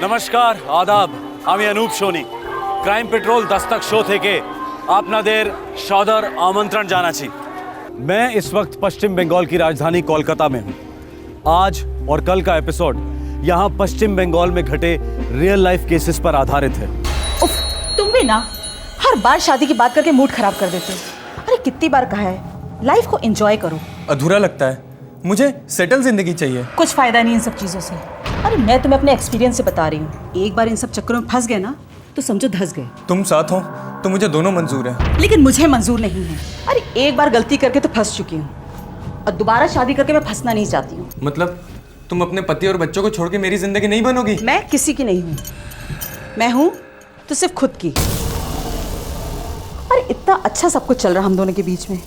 নমস্কার আদাব, আমি Anup Sony. Crime petrol Dastak show থেকে আপনাদের সদর আমন্ত্রণ জানাচ্ছি। मैं इस वक्त पश्चिम बंगाल की राजधानी कोलकाता में हूँ। आज और कल का एपिसोड यहाँ पश्चिम बंगाल में घटे रियल लाइफ केसेस पर आधारित है। उफ, तुम भी ना हर बार शादी की बात करके मूड खराब कर देते हो। अरे कितनी बार कहा है लाइफ को एंजॉय करो। अधूरा लगता है, मुझे सेटल जिंदगी चाहिए। कुछ फायदा नहीं इन सब चीज़ों से। अरे मैं तुम्हें अपने एक्सपीरियंस से बता रही हूँ, एक बार इन सब चक्करों में फंस गए ना तो समझो धंस गए। तुम साथ हो तो मुझे दोनों मंजूर है। लेकिन मुझे मंजूर नहीं है। अरे एक बार गलती करके तो फंस चुकी हूँ और दोबारा शादी करके मैं फंसना नहीं चाहती हूँ। मतलब तुम अपने पति और बच्चों को छोड़ के मेरी जिंदगी नहीं बनोगी? मैं किसी की नहीं हूँ, मैं हूँ तो सिर्फ खुद की। अरे इतना अच्छा सब कुछ चल रहा हम दोनों के बीच में,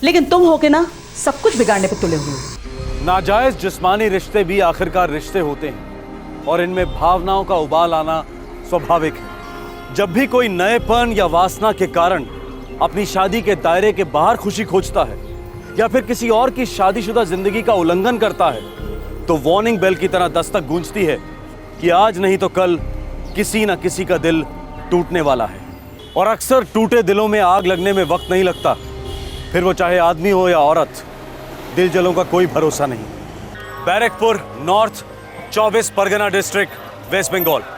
लेकिन तुम होके ना सब कुछ बिगाड़ने पे तुले हुए हो। नाजायज जिस्मानी रिश्ते भी आखिरकार रिश्ते होते हैं और इनमें भावनाओं का उबाल आना स्वाभाविक है। जब भी कोई नएपन या वासना के कारण अपनी शादी के दायरे के बाहर खुशी खोजता है या फिर किसी और की शादीशुदा जिंदगी का उल्लंघन करता है तो वार्निंग बेल की तरह दस्तक गूंजती है कि आज नहीं तो कल किसी न किसी का दिल टूटने वाला है। और अक्सर टूटे दिलों में आग लगने में वक्त नहीं लगता, फिर वो चाहे आदमी हो या औरत, दिल जलों का कोई भरोसा नहीं। Barrackpore, north 24 Parganas district, west Bengal.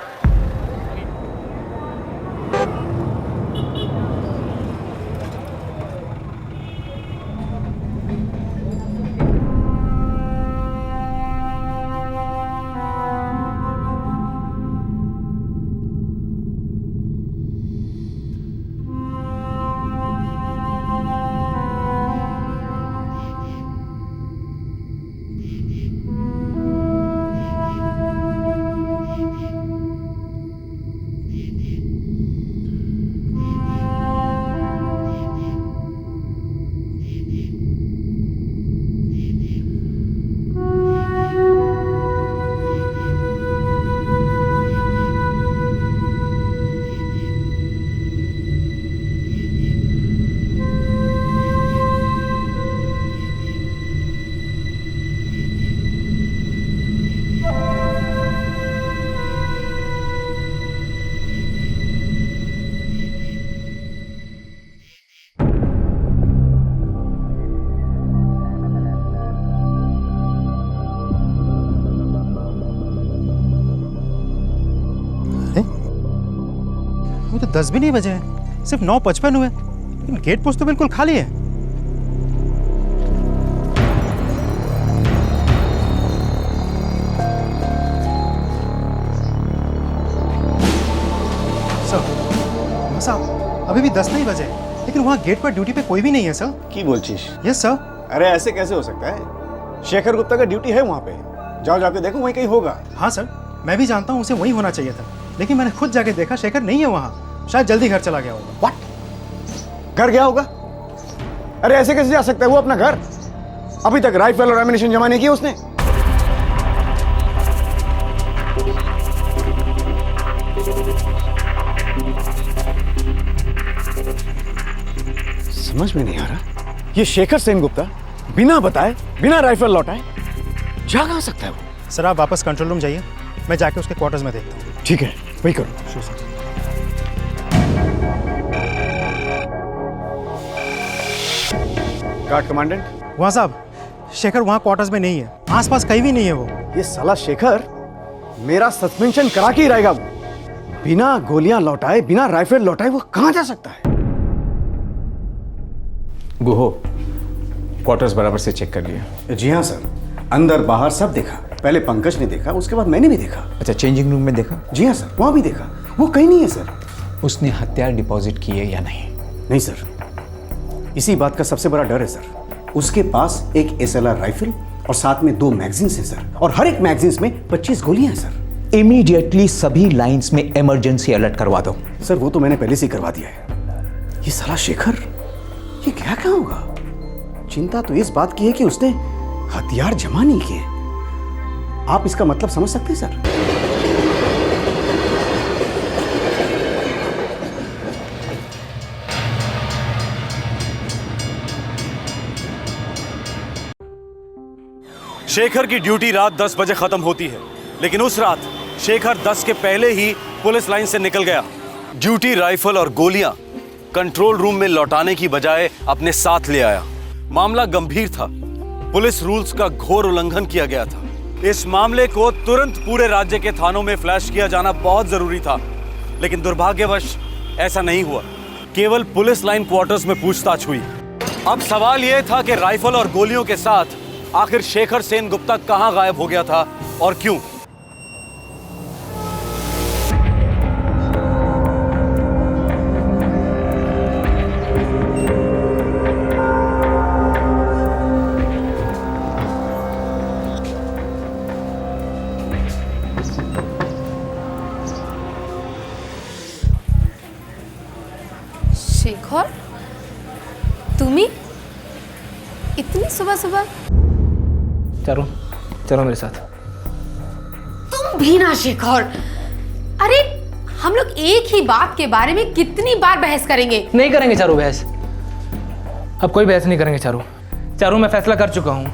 वो तो 10 भी नहीं बजे हैं, सिर्फ 9:55 हुए, लेकिन गेट पोस्ट तो बिल्कुल खाली है। सर, साहब अभी भी 10 नहीं बजे, लेकिन वहाँ गेट पर ड्यूटी पे कोई भी नहीं है सर। की बोलचिश? Yes sir. अरे ऐसे कैसे हो सकता है? शेखर गुप्ता का ड्यूटी है वहाँ पे, जाओ जाके देखो वहीं कहीं होगा। हाँ सर, मैं भी जानता हूँ उसे वहीं होना चाहिए था, लेकिन मैंने खुद जाके देखा शेखर नहीं है वहाँ, शायद जल्दी घर चला गया होगा। व्हाट? घर गया होगा? अरे ऐसे कैसे जा सकता है वो अपना घर? अभी तक राइफल और एमिनेशन जमा नहीं किया उसने। समझ में नहीं आ रहा, ये शेखर सेनगुप्ता बिना बताए, बिना राइफल लौटाए जा कहां सकता है वो? सर आप वापस कंट्रोल रूम जाइए, मैं जाके उसके क्वार्टर्स में देखता हूँ। ठीक है, वही करो। Guard commandant. वहाँ साहब, शेखर वहाँ क्वार्टर्स में नहीं है, आसपास कहीं भी नहीं है वो। ये साला शेखर मेरा सस्पेंशन करा के ही रहेगा। वो बिना गोलियां लौटाए, बिना राइफल लौटाए वो कहां जा सकता है? गुहो, क्वार्टर्स बराबर से चेक कर लिया? जी हाँ सर, अंदर बाहर सब देखा। पहले पंकज ने देखा, उसके बाद मैंने भी देखा। अच्छा, चेंजिंग रूम में देखा? जी हाँ सर, वहां भी देखा, वो कहीं नहीं है सर। उसने हथियार डिपॉजिट किए या नहीं? नहीं सर, इसी बात का सबसे बड़ा डर है सर। उसके पास एक SLR राइफल और साथ में 2 मैगजीन्स हैं सर, और हर एक मैगजीन्स में 25 गोलियां हैं सर। इमीडिएटली सभी लाइंस में इमरजेंसी अलर्ट करवा दो। सर वो तो मैंने पहले से ही करवा दिया है। ये साला शेखर ये क्या कहाँ होगा? चिंता तो इस बात की है कि उसने हथियार जमा नहीं किए। आप इसका मतलब समझ सकते हैं सर? शेखर की ड्यूटी रात 10 बजे खत्म होती है, लेकिन उस रात शेखर 10 के पहले ही पुलिस लाइन से निकल गया। ड्यूटी राइफल और गोलियां कंट्रोल रूम में लौटाने की बजाय अपने साथ ले आया। मामला गंभीर था, पुलिस रूल्स का घोर उल्लंघन किया गया था। इस मामले को तुरंत पूरे राज्य के थानों में फ्लैश किया जाना बहुत जरूरी था, लेकिन दुर्भाग्यवश ऐसा नहीं हुआ। केवल पुलिस लाइन क्वार्टर्स में पूछताछ हुई। अब सवाल यह था कि राइफल और गोलियों के साथ आखिर शेखर सेन गुप्ता कहां गायब हो गया था और क्यों। शेखर, तुम्ही इतनी सुबह सुबह? चलो चलो मेरे साथ। तुम भी ना शेखर। अरे हम लोग एक ही बात के बारे में कितनी बार बहस करेंगे? नहीं करेंगे चारू बहस, अब कोई बहस नहीं करेंगे चारू। चारू मैं फैसला कर चुका हूँ,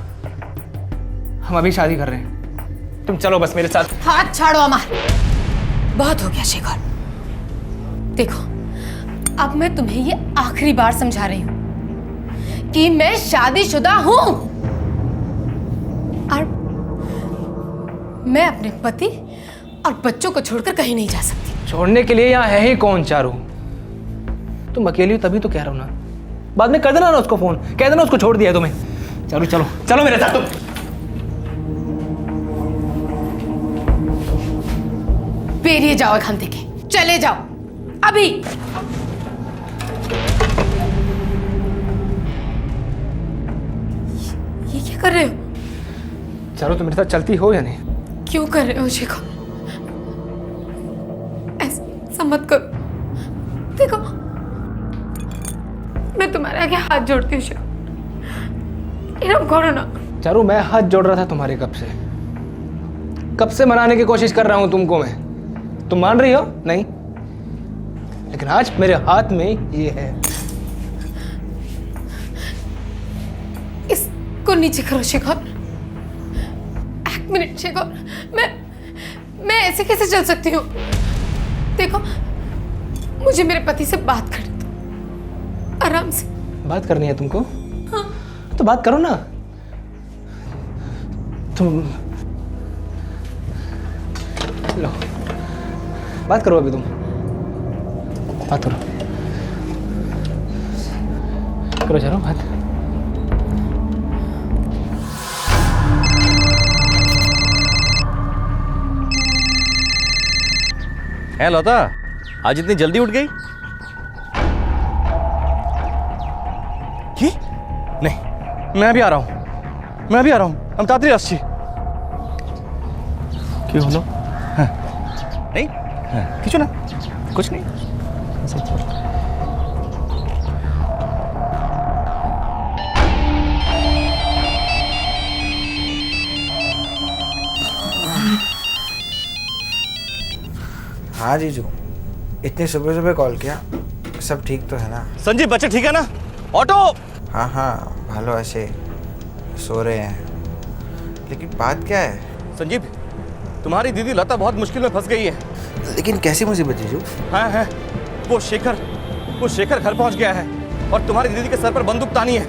हम अभी शादी कर रहे हैं। तुम चलो बस मेरे साथ। हाथ छाड़ो अमर, बहुत हो गया शेखर। देखो अब मैं तुम्हें ये आखिरी बार समझा रही हूं कि मैं शादीशुदा हूं और मैं अपने पति और बच्चों को छोड़कर कहीं नहीं जा सकती। छोड़ने के लिए यहाँ है ही कौन चारू? तुम अकेली हो तभी तो कह रहा हूं ना। बाद में कर देना ना उसको फोन, कह देना उसको छोड़ दिया तुम्हें। चारू चलो चलो मेरे साथ। तुम बेरिए जाओ एखान থেকে, चले जाओ अभी। ये क्या कर रहे हो? चारू तुम मेरे साथ चलती हो या नहीं? क्यों कर रहे हो शेखर? ऐसा मत करो। देखो मैं तुम्हारे आगे हाथ जोड़ती हूँ शेखर, इरम करो ना। चारू मैं हाथ जोड़ रहा था तुम्हारे कब से मनाने की कोशिश कर रहा हूं तुमको मैं। तुम मान रही हो? नहीं, लेकिन आज मेरे हाथ में ये है। इसको नीचे करो शेखर। एक मिनट शेखर, मैं ऐसे कैसे चल सकती हूँ? देखो मुझे मेरे पति से बात करनी दो, आराम से। बात करनी है तुमको? हाँ। तो बात करो ना तुम। लो बात करो, अभी तुम बात करो। करो चारो बात। है लता, आज इतनी जल्दी उठ गई? কি? नहीं, मैं अभी आ रहा हूँ। हम तातरी আসছি। কি হলো? नहीं, কিছু না, कुछ नहीं। हाँ जीजू, इतनी सुबह सुबह कॉल किया, सब ठीक तो है ना? संजीव बच्चे ठीक है ना? ऑटो। हाँ हाँ भालो ऐसे सो रहे हैं, लेकिन बात क्या है? संजीव, तुम्हारी दीदी लता बहुत मुश्किल में फंस गई है। लेकिन कैसी मुसीबत जीजू? हाँ है, वो शेखर घर पहुंच गया है और तुम्हारी दीदी के सर पर बंदूक तानी है।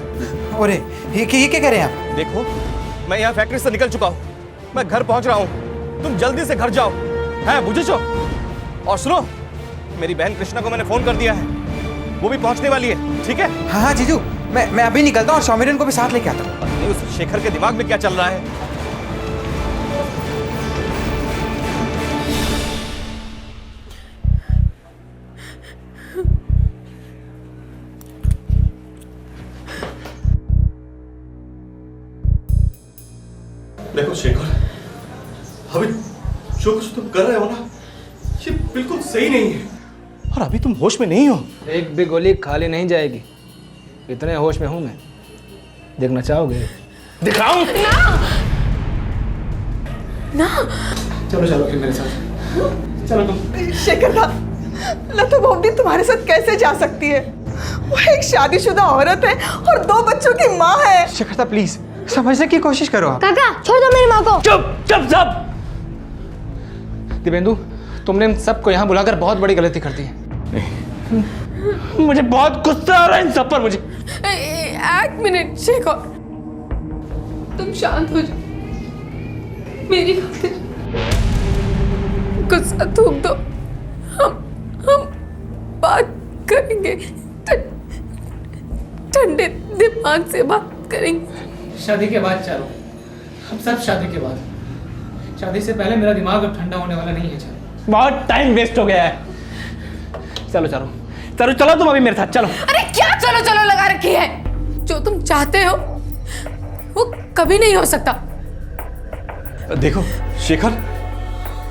अरे ये क्या कह रहे हैं आप? देखो मैं यहाँ फैक्ट्री से निकल चुका हूँ, मैं घर पहुंच रहा हूँ, तुम जल्दी से घर जाओ। है बुझे? और सुनो, मेरी बहन कृष्णा को मैंने फोन कर दिया है, वो भी पहुंचने वाली है, ठीक है? हाँ हाँ जीजू, मैं अभी निकलता हूँ और सौमिरन को भी साथ लेके आता हूँ। पता नहीं उस शेखर के दिमाग में क्या चल रहा है। देखो शेखर, अभी जो कुछ तुम कर रहे हो ना, ये बिल्कुल सही नहीं है और अभी तुम होश में नहीं हो। एक भी गोली खाली नहीं जाएगी, इतने होश में हूं मैं। देखना चाहोगे? दिखाऊं? ना चलो चलो फिर मेरे साथ। चलो तुम। शेखर दा, लता बॉबी तुम्हारे साथ कैसे जा सकती है? वो एक शादीशुदा औरत है और 2 बच्चों की माँ है। शेखर प्लीज समझने की कोशिश करो आप। काका छोड़ दो मेरी माँ को। चुप चुप सब। दिव्येंदु, तुमने इन सबको यहाँ बुलाकर बहुत बड़ी गलती कर दी है। मुझे बहुत गुस्सा आ रहा है इन सब पर मुझे। एक मिनट शेखर, तुम शांत हो जाओ, मेरी खातिर गुस्सा थूक दो। हम बात करेंगे, ठंडे दिमाग से बात करेंगे। शादी के बाद चारों, हम सब शादी के बाद। शादी से पहले मेरा दिमाग अब ठंडा होने वाला नहीं है चारों। बहुत टाइम वेस्ट हो गया है। चलो चारों, चलो चलो तुम अभी मेरे साथ चलो। अरे क्या चलो चलो लगा रखी है? जो तुम चाहते हो वो कभी नहीं हो सकता। देखो शेखर,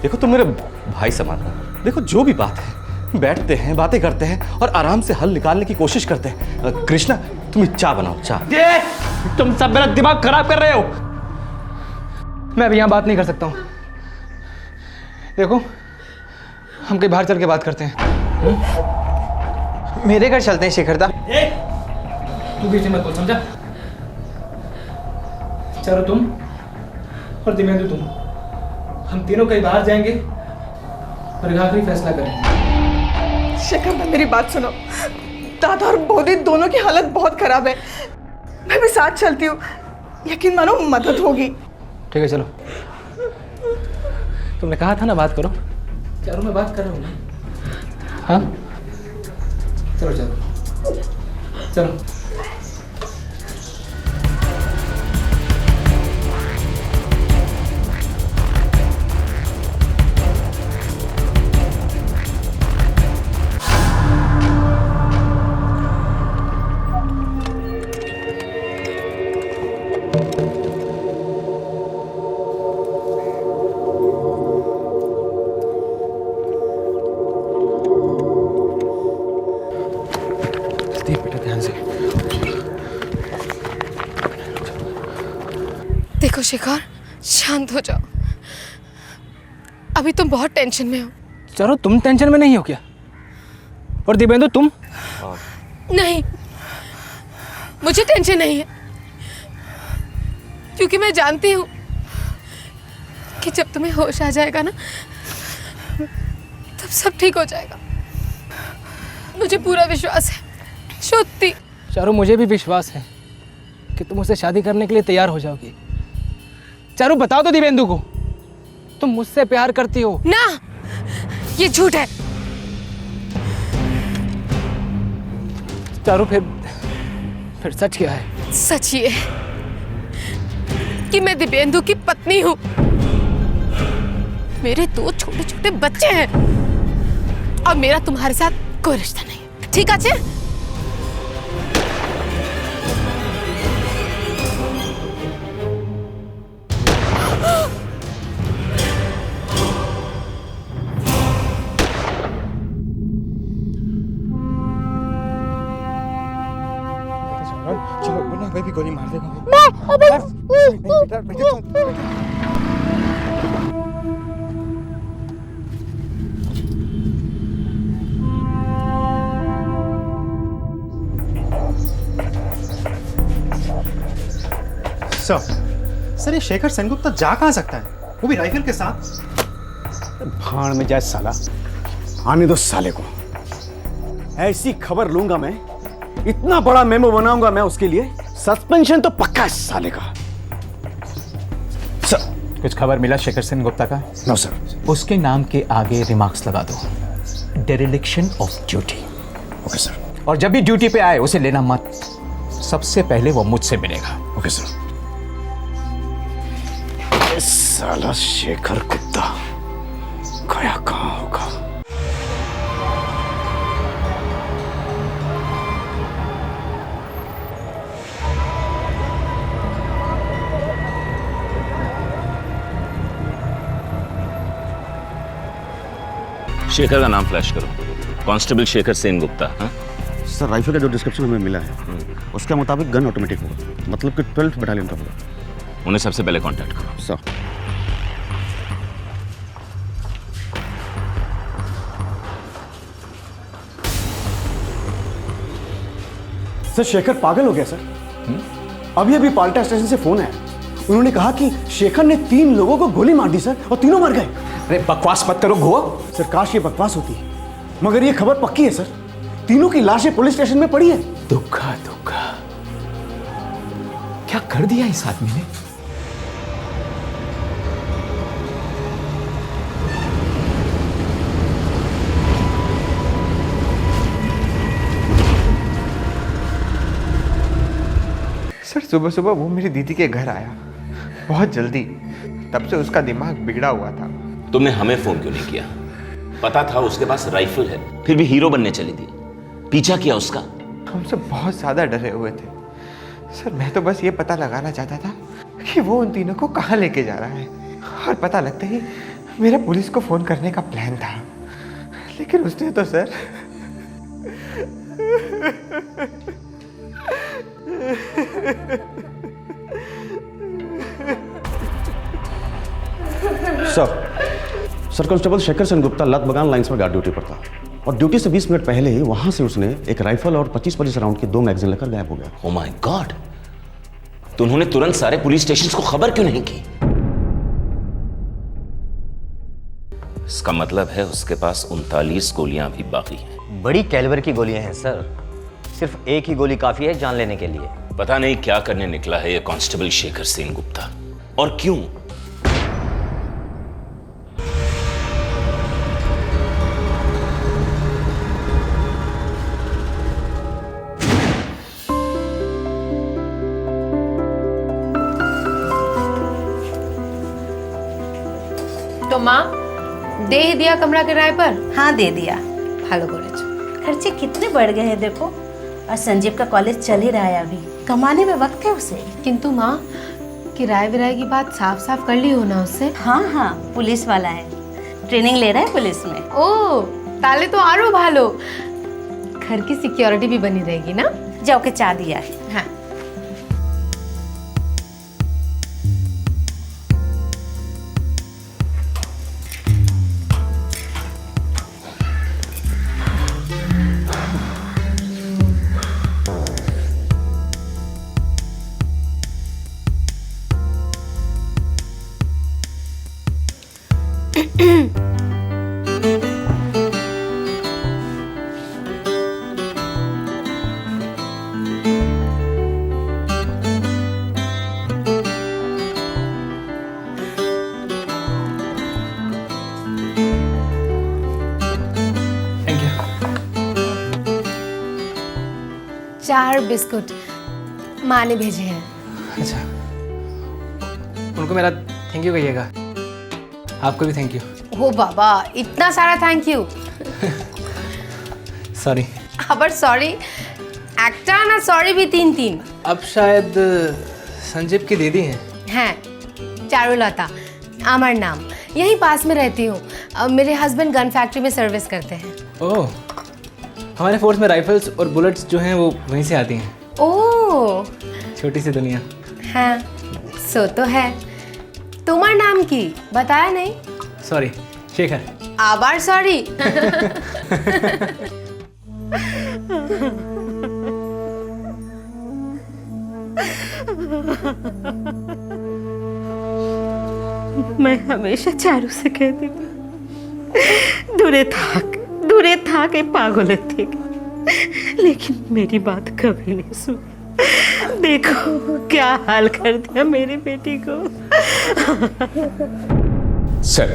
देखो तुम मेरे भाई समान हो। देखो जो भी बात है बैठते हैं, बातें करते हैं और आराम से हल निकालने की कोशिश करते हैं। कृष्णा तुम चाय बनाओ, चाय। तुम सब मेरा दिमाग खराब कर रहे हो। मैं अभी यहाँ बात नहीं कर सकता हूँ। देखो, हम कहीं बाहर चल के बात करते हैं। मेरे घर चलते हैं शेखरदा। तू बीच में मत बोल, समझा? चलो तुम और दिव्येंदु तुम, हम तीनों कहीं बाहर जाएंगे और एक आखिरी फैसला करेंगे। शेखर, मेरी बात सुनो। दादा और बोधी दोनों की हालत बहुत खराब है। मैं भी साथ चलती हूँ, यकीन मानो मदद होगी। ठीक है चलो। तुमने कहा था ना बात करो। चारों मैं बात कर रहा हूँ ना। हाँ चलो चलो चलो। देखो शेखर, शांत हो जाओ। अभी तुम बहुत टेंशन में हो। चलो तुम टेंशन में नहीं हो क्या? और दिव्येंदु तुम? नहीं, मुझे टेंशन नहीं है, क्योंकि मैं जानती हूँ कि जब तुम्हें होश आ जाएगा ना, तब सब ठीक हो जाएगा। मुझे पूरा विश्वास है। श्रुति। चारों, मुझे भी विश्वास है कि तुम उससे शादी करने के लिए तैयार हो जाओगी। चारों, बताओ तो दिव्येंदु को, तुम मुझसे प्यार करती हो ना? ये झूठ है। चारों, फिर सच क्या है? सच ये है कि मैं दिव्येंदु की पत्नी हूँ। मेरे 2 छोटे छोटे बच्चे हैं और मेरा तुम्हारे साथ कोई रिश्ता नहीं। ठीक है? चलो वरना मैं भी गोली मार देगा। सर, ये शेखर सेनगुप्ता जा कहाँ सकता है, वो भी राइफल के साथ? भाड़ में जाए साला, आने दो साले को। ऐसी खबर लूंगा मैं, इतना बड़ा मेमो बनाऊंगा मैं उसके लिए। सस्पेंशन तो पक्का है साले का। सर, कुछ खबर मिला शेखर सेनगुप्ता का? No sir. उसके नाम के आगे रिमार्क्स लगा दो, dereliction of duty. Okay sir. और जब भी ड्यूटी पे आए उसे लेना मत, सबसे पहले वो मुझसे मिलेगा। Okay sir. साला शेखर कुत्ता गया कहाँ होगा? शेखर का नाम फ्लैश करो। कांस्टेबल शेखर सेनगुप्ता। हाँ सर, राइफल का जो डिस्क्रिप्शन हमें मिला है उसके मुताबिक गन ऑटोमेटिक होगा, मतलब कि 12th बटालियन का होगा। उन्हें सबसे पहले कांटेक्ट करो। सर। सर, शेखर पागल हो गया सर। अभी पाल्टा स्टेशन से फोन आया। उन्होंने कहा कि शेखर ने 3 लोगों को गोली मार दी सर, और तीनों मर गए। अरे बकवास मत करो घुओ। सर काश ये बकवास होती, मगर ये खबर पक्की है सर। तीनों की लाशें पुलिस स्टेशन में पड़ी है। दुखा दुखा, क्या कर दिया इस आदमी ने? सर सुबह सुबह वो मेरी दीदी के घर आया, बहुत जल्दी। तब से उसका दिमाग बिगड़ा हुआ था। तुमने हमें फोन क्यों नहीं किया? पता था उसके पास राइफल है, फिर भी हीरो बनने चली थी। पीछा किया उसका? हम सब बहुत ज़्यादा डरे हुए थे सर। मैं तो बस ये पता लगाना चाहता था कि वो उन तीनों को कहाँ लेके जा रहा है, और पता लगते ही मेरा पुलिस को फ़ोन करने का प्लान था, लेकिन उसने तो sir sir constable Shekhar Sen Gupta लत बगान लाइन्स में गार्ड ड्यूटी पर था, और ड्यूटी से 20 मिनट पहले ही वहां से उसने एक राइफल और 25 राउंड की 2 मैगजीन लेकर गायब हो गया। Oh my God! तो उन्होंने तुरंत सारे पुलिस स्टेशंस को खबर क्यों नहीं की? इसका मतलब है उसके पास 39 गोलियां भी बाकी हैं। बड़ी कैलिबर की गोलियां हैं सर, सिर्फ एक ही गोली काफी है जान लेने के लिए। पता नहीं क्या करने निकला है ये कांस्टेबल शेखर सेन गुप्ता, और क्यों? तो माँ दे ही दिया कमरा किराए पर? हाँ दे दिया। ভালো করেছো। खर्चे कितने बढ़ गए हैं देखो, और संजीव का कॉलेज चल ही रहा है, अभी कमाने में वक्त है उसे। किंतु माँ किराए विराए की बात साफ साफ कर ली हो ना उससे? हाँ हाँ पुलिस वाला है, ट्रेनिंग ले रहा है पुलिस में। ओ ताले तो आरो भालो, घर की सिक्योरिटी भी बनी रहेगी ना। जाओ के चाह दिया है। हाँ थैंक यू। 4 बिस्कुट माँ ने भेजे हैं। अच्छा, उनको मेरा थैंक यू कहिएगा। आपको भी थैंक यू। ओ बाबा इतना सारा थैंक यू। सॉरी। আবার सॉरी একটা না सॉरी भी 3-3। अब शायद संजीव की दीदी हैं। हैं चारुलता আমার नाम, यहीं पास में रहती हूँ। मेरे हस्बैंड गन फैक्ट्री में सर्विस करते हैं। ओह, हमारे फोर्स में राइफल्स और बुलेट्स जो हैं वो वहीं से आती हैं। ओह छोटी सी दुनिया। हाँ सो तो है। तुम्हार नाम की बताया नहीं? सॉरी शेखर। আবার सॉरी। मैं हमेशा चारू से कहती थी दूरे थाक ए पागल थे, लेकिन मेरी बात कभी नहीं सुनी। देखो क्या हाल कर दिया मेरी बेटी को। सर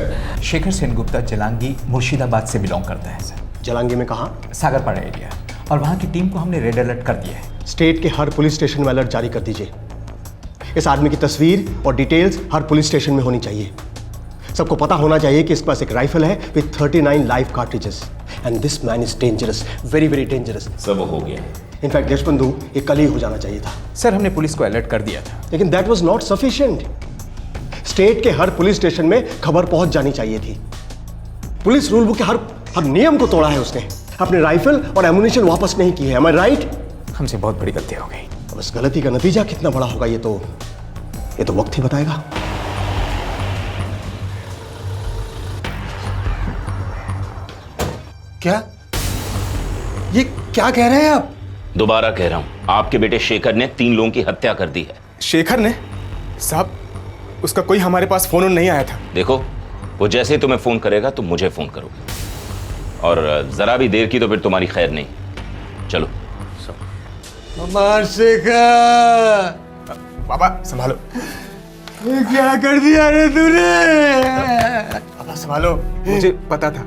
शेखर सेन गुप्ता जलांगी मुर्शिदाबाद से बिलोंग करता है सर। जलांगी में कहाँ? सागरपाड़ा एरिया, और वहाँ की टीम को हमने रेड अलर्ट कर दिया है। स्टेट के हर पुलिस स्टेशन में अलर्ट जारी कर दीजिए। इस आदमी की तस्वीर और डिटेल्स हर पुलिस स्टेशन में होनी चाहिए। सबको पता होना चाहिए कि इसके पास एक राइफल है with 39 live cartridges, and this man is dangerous, very very dangerous. सब हो गया। इनफैक्ट देशबंधु ये कल ही हो जाना चाहिए था। सर हमने पुलिस को अलर्ट कर दिया था, लेकिन that was not sufficient. State के हर पुलिस स्टेशन में खबर पहुंच जानी चाहिए थी। पुलिस रूल बुक के हर नियम को तोड़ा है उसने। अपने राइफल और एमुनिशन वापस नहीं की है। एम आई राइट? हमसे बहुत बड़ी गलती हो गई। अब इस गलती का नतीजा कितना बड़ा होगा ये तो वक्त ही बताएगा। क्या ये क्या कह रहे हैं आप? दोबारा कह रहा हूं, आपके बेटे शेखर ने 3 लोगों की हत्या कर दी है। शेखर ने? साहब उसका कोई हमारे पास फोन नहीं आया था। देखो वो जैसे ही तुम्हें फोन करेगा तुम मुझे फोन करोगे, और जरा भी देर की तो फिर तुम्हारी खैर नहीं। चलो। शेखर, बाबा संभालो। ये क्या कर दिया रे तूने? बाबा संभालो, मुझे पता था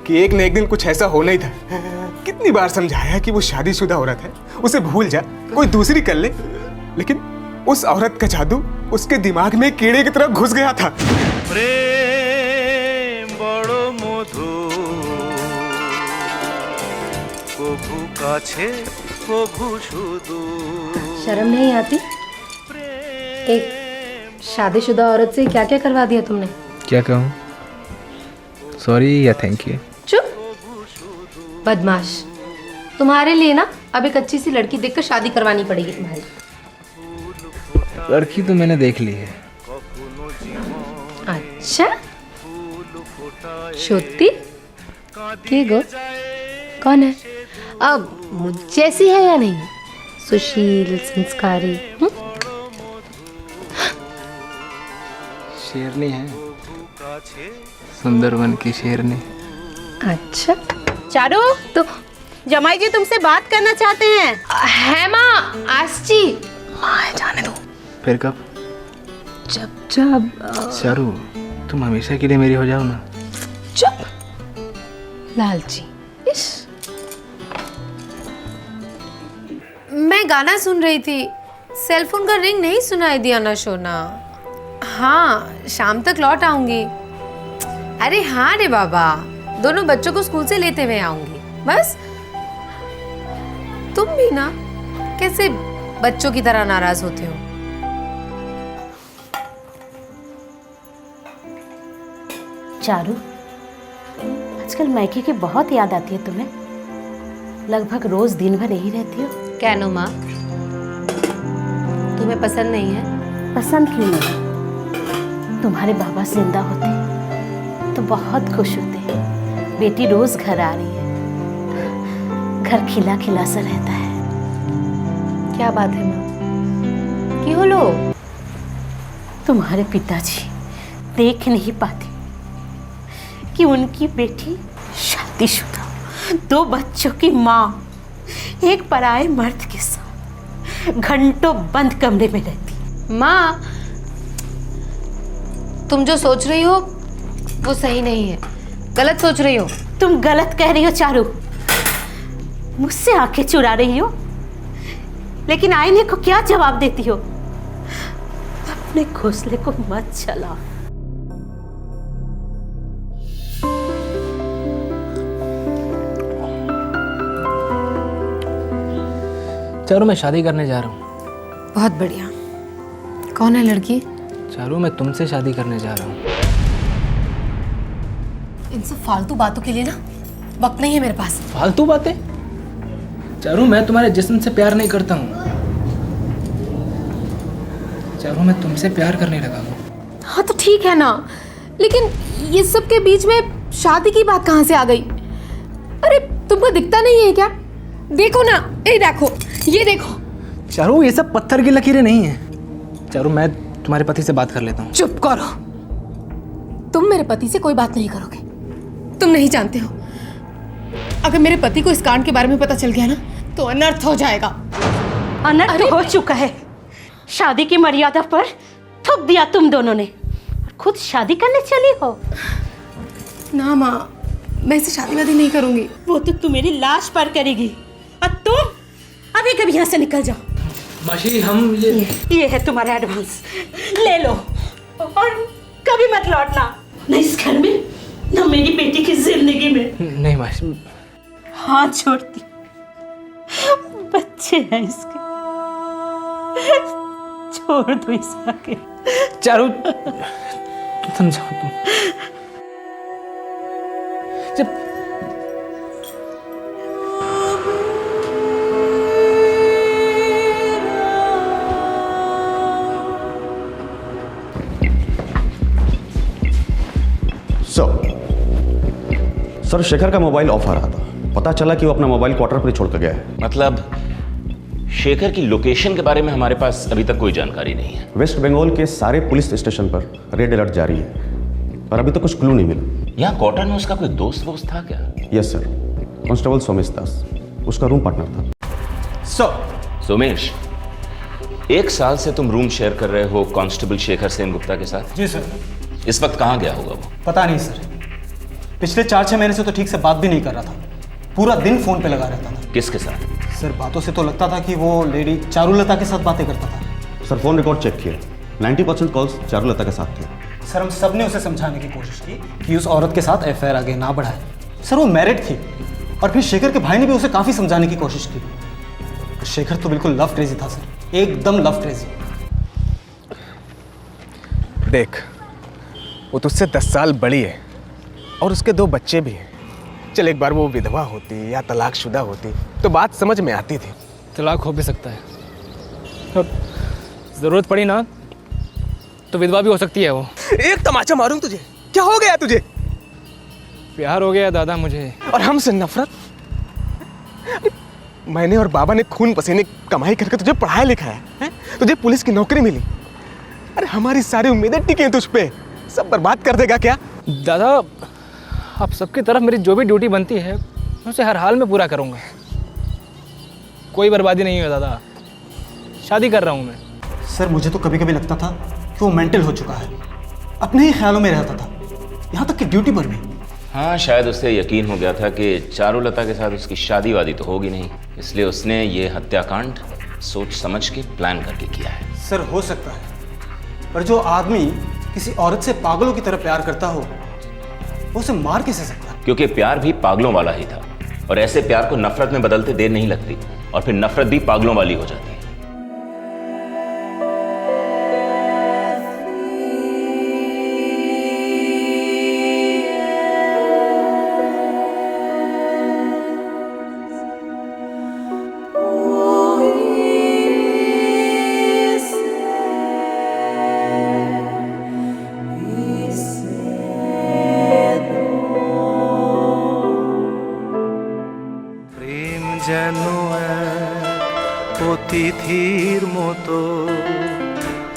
कि एक न एक दिन कुछ ऐसा होना ही था। कितनी बार समझाया कि वो शादीशुदा औरत है, उसे भूल जा, कोई दूसरी कर ले, लेकिन उस औरत का जादू उसके दिमाग में कीड़े की तरह घुस गया था। प्रेम बड़ो मधु कभू काछे कभू सुदूर। शर्म नहीं आती? एक शादीशुदा औरत से क्या क्या करवा दिया तुमने? क्या कहूँ, सॉरी या थैंक यू? चुप, बदमाश। तुम्हारे लिए ना अब एक अच्छी सी लड़की देखकर शादी करवानी पड़ेगी तुम्हारी। लड़की तो मैंने देख ली है। अच्छा, श्रुति की गो कौन है? अब मुझ जैसी है या नहीं? सुशील, संस्कारी, शेरनी है, सुंदर वन की शेरनी। अच्छा चारू, तो जमाई जी तुमसे बात करना चाहते हैं। है माँ, आज जी। माँ जाने दो। फिर कब? जब जब चारू, तुम हमेशा के लिए मेरी हो जाओ ना। चुप, लालची। इस मैं गाना सुन रही थी, सेलफोन का रिंग नहीं सुनाई दिया ना सोना। हाँ, शाम तक लौट आऊंगी। अरे हाँ रे बाबा, दोनों बच्चों को स्कूल से लेते हुए आऊंगी बस। तुम भी ना कैसे बच्चों की तरह नाराज होते हो। चारू, आजकल मायके की बहुत याद आती है तुम्हें। लगभग रोज दिन भर यही रहती हो। क्या नो माँ, तुम्हें पसंद नहीं है? पसंद क्यों नहीं? तुम्हारे बाबा जिंदा होते तो बहुत खुश होते। बेटी रोज घर आ रही है, घर खिला खिला सा रहता है। क्या बात है माँ, क्यों लो? तुम्हारे पिताजी देख नहीं पाते कि उनकी बेटी शादीशुदा, 2 बच्चों की माँ, एक पराये मर्द के साथ घंटों बंद कमरे में रहती। माँ, तुम जो सोच रही हो वो सही नहीं है, गलत सोच रही हो। तुम गलत कह रही हो चारू, मुझसे आंखें चुरा रही हो, लेकिन आईने को क्या जवाब देती हो? अपने घोंसले को मत चलाओ। चारू, मैं शादी करने जा रहा हूँ। बहुत बढ़िया। कौन है लड़की? चारू, मैं तुमसे शादी करने जा रहा हूँ। इन सब फालतू बातों के लिए ना वक्त नहीं है मेरे पास। फालतू बातें? चारू, मैं तुम्हारे जिस्म से प्यार नहीं करता हूँ। चारू, मैं तुमसे प्यार करने लगा हूँ। हाँ तो ठीक है ना, लेकिन ये सब के बीच में शादी की बात कहाँ से आ गई? अरे तुमको दिखता नहीं है क्या? देखो ना, ये देखो, ये देखो। चारू, ये सब पत्थर की लकीरें नहीं हैं। चारू, मैं तुम्हारे पति से बात कर लेता हूँ। चुप करो, तुम मेरे पति से कोई बात नहीं करोगे। तुम नहीं जानते हो, अगर मेरे पति को इस कांड के बारे में पता चल गया ना तो अनर्थ हो जाएगा। अनर्थ हो चुका है। शादी की मर्यादा पर थूक दिया तुम दोनों ने, और खुद शादी करने चली हो। ना माँ, मैं इसे शादी वादी नहीं करूंगी। वो तो तू मेरी लाश पर करेगी, और तुम अभी कभी यहाँ से निकल जाओ। मासी, हम ये है तुम्हारा एडवांस, ले लो और कभी मत लौटना, न इस घर में न मेरी बेटी की जिंदगी में। नहीं मासी। हाथ छोड़ती, बच्चे हैं इसके, छोड़ दो इसे आके। चारू, समझाओ तुम। जब सर, शेखर का मोबाइल ऑफ आ रहा था। पता चला कि वो अपना मोबाइल क्वार्टर पर छोड़ कर गया है। मतलब शेखर की लोकेशन के बारे में हमारे पास अभी तक कोई जानकारी नहीं है। वेस्ट बंगाल के सारे पुलिस स्टेशन पर रेड अलर्ट जारी है। पर अभी तो कुछ क्लू नहीं मिला। यहाँ क्वार्टर में उसका कोई दोस्त वोस्त था क्या? यस सर, कांस्टेबल सोमेश दास उसका रूम पार्टनर था। सोमेश, 1 साल से तुम रूम शेयर कर रहे हो कांस्टेबल शेखर सेन गुप्ता के साथ? जी सर। इस वक्त कहाँ गया होगा वो? पता नहीं सर, पिछले 4-6 महीने से तो ठीक से बात भी नहीं कर रहा था, पूरा दिन फोन पे लगा रहता था। किसके साथ? सर बातों से तो लगता था कि वो लेडी चारुलता के साथ बातें करता था। सर फोन रिकॉर्ड चेक किया, 90% कॉल्स चारुलता के साथ थे। सर हम सब ने उसे समझाने की कोशिश की कि उस औरत के साथ एफआईआर आगे ना बढ़ाए। सर वो मैरिड थी, और फिर शेखर के भाई ने भी उसे काफ़ी समझाने की कोशिश की। शेखर तो बिल्कुल लव क्रेजी था सर, एकदम लव क्रेजी। देख, वो तुझसे 10 साल बड़ी है और उसके 2 बच्चे भी हैं। चल एक बार वो विधवा होती या तलाकशुदा होती तो बात समझ में आती थी। तलाक हो भी सकता है, अब ज़रूरत पड़ी ना तो विधवा भी हो सकती है वो। एक तमाचा मारूं तुझे, क्या हो गया तुझे? प्यार हो गया दादा मुझे। और हमसे नफरत? मैंने और बाबा ने खून पसीने कमाई करके तुझे पढ़ाया लिखाया है, तुझे पुलिस की नौकरी मिली। अरे हमारी सारी उम्मीदें टिकी हैं तुझ पे, सब बर्बाद कर देगा क्या? दादा आप सबकी तरफ मेरी जो भी ड्यूटी बनती है मैं उसे हर हाल में पूरा करूँगा। कोई बर्बादी नहीं है दादा, शादी कर रहा हूँ मैं। सर मुझे तो कभी कभी लगता था कि वो मेंटल हो चुका है, अपने ही ख्यालों में रहता था, यहाँ तक कि ड्यूटी पर भी। हाँ, शायद उसे यकीन हो गया था कि चारुलता के साथ उसकी शादी वादी तो होगी नहीं, इसलिए उसने ये हत्याकांड सोच समझ के प्लान करके किया है। सर हो सकता है, पर जो आदमी किसी औरत से पागलों की तरह प्यार करता हो वो उसे मार कैसे सकता? क्योंकि प्यार भी पागलों वाला ही था, और ऐसे प्यार को नफरत में बदलते देर नहीं लगती, और फिर नफरत भी पागलों वाली हो जाती है। যেন এক অতিথির মতো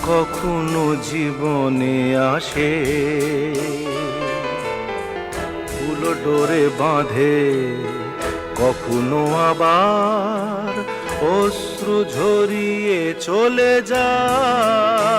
কখনো জীবনে আসে, ফুলো ডোরে বাঁধে, কখনো আবার অশ্রু ঝরিয়ে চলে যায়।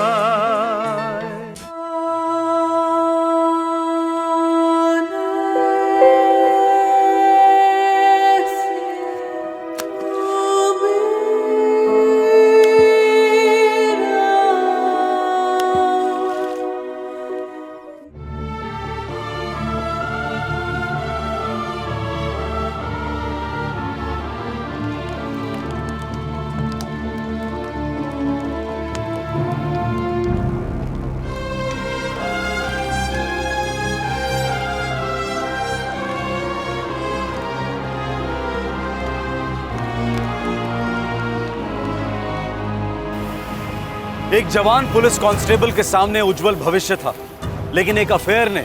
एक जवान पुलिस कांस्टेबल के सामने उज्जवल भविष्य था, लेकिन एक अफेयर ने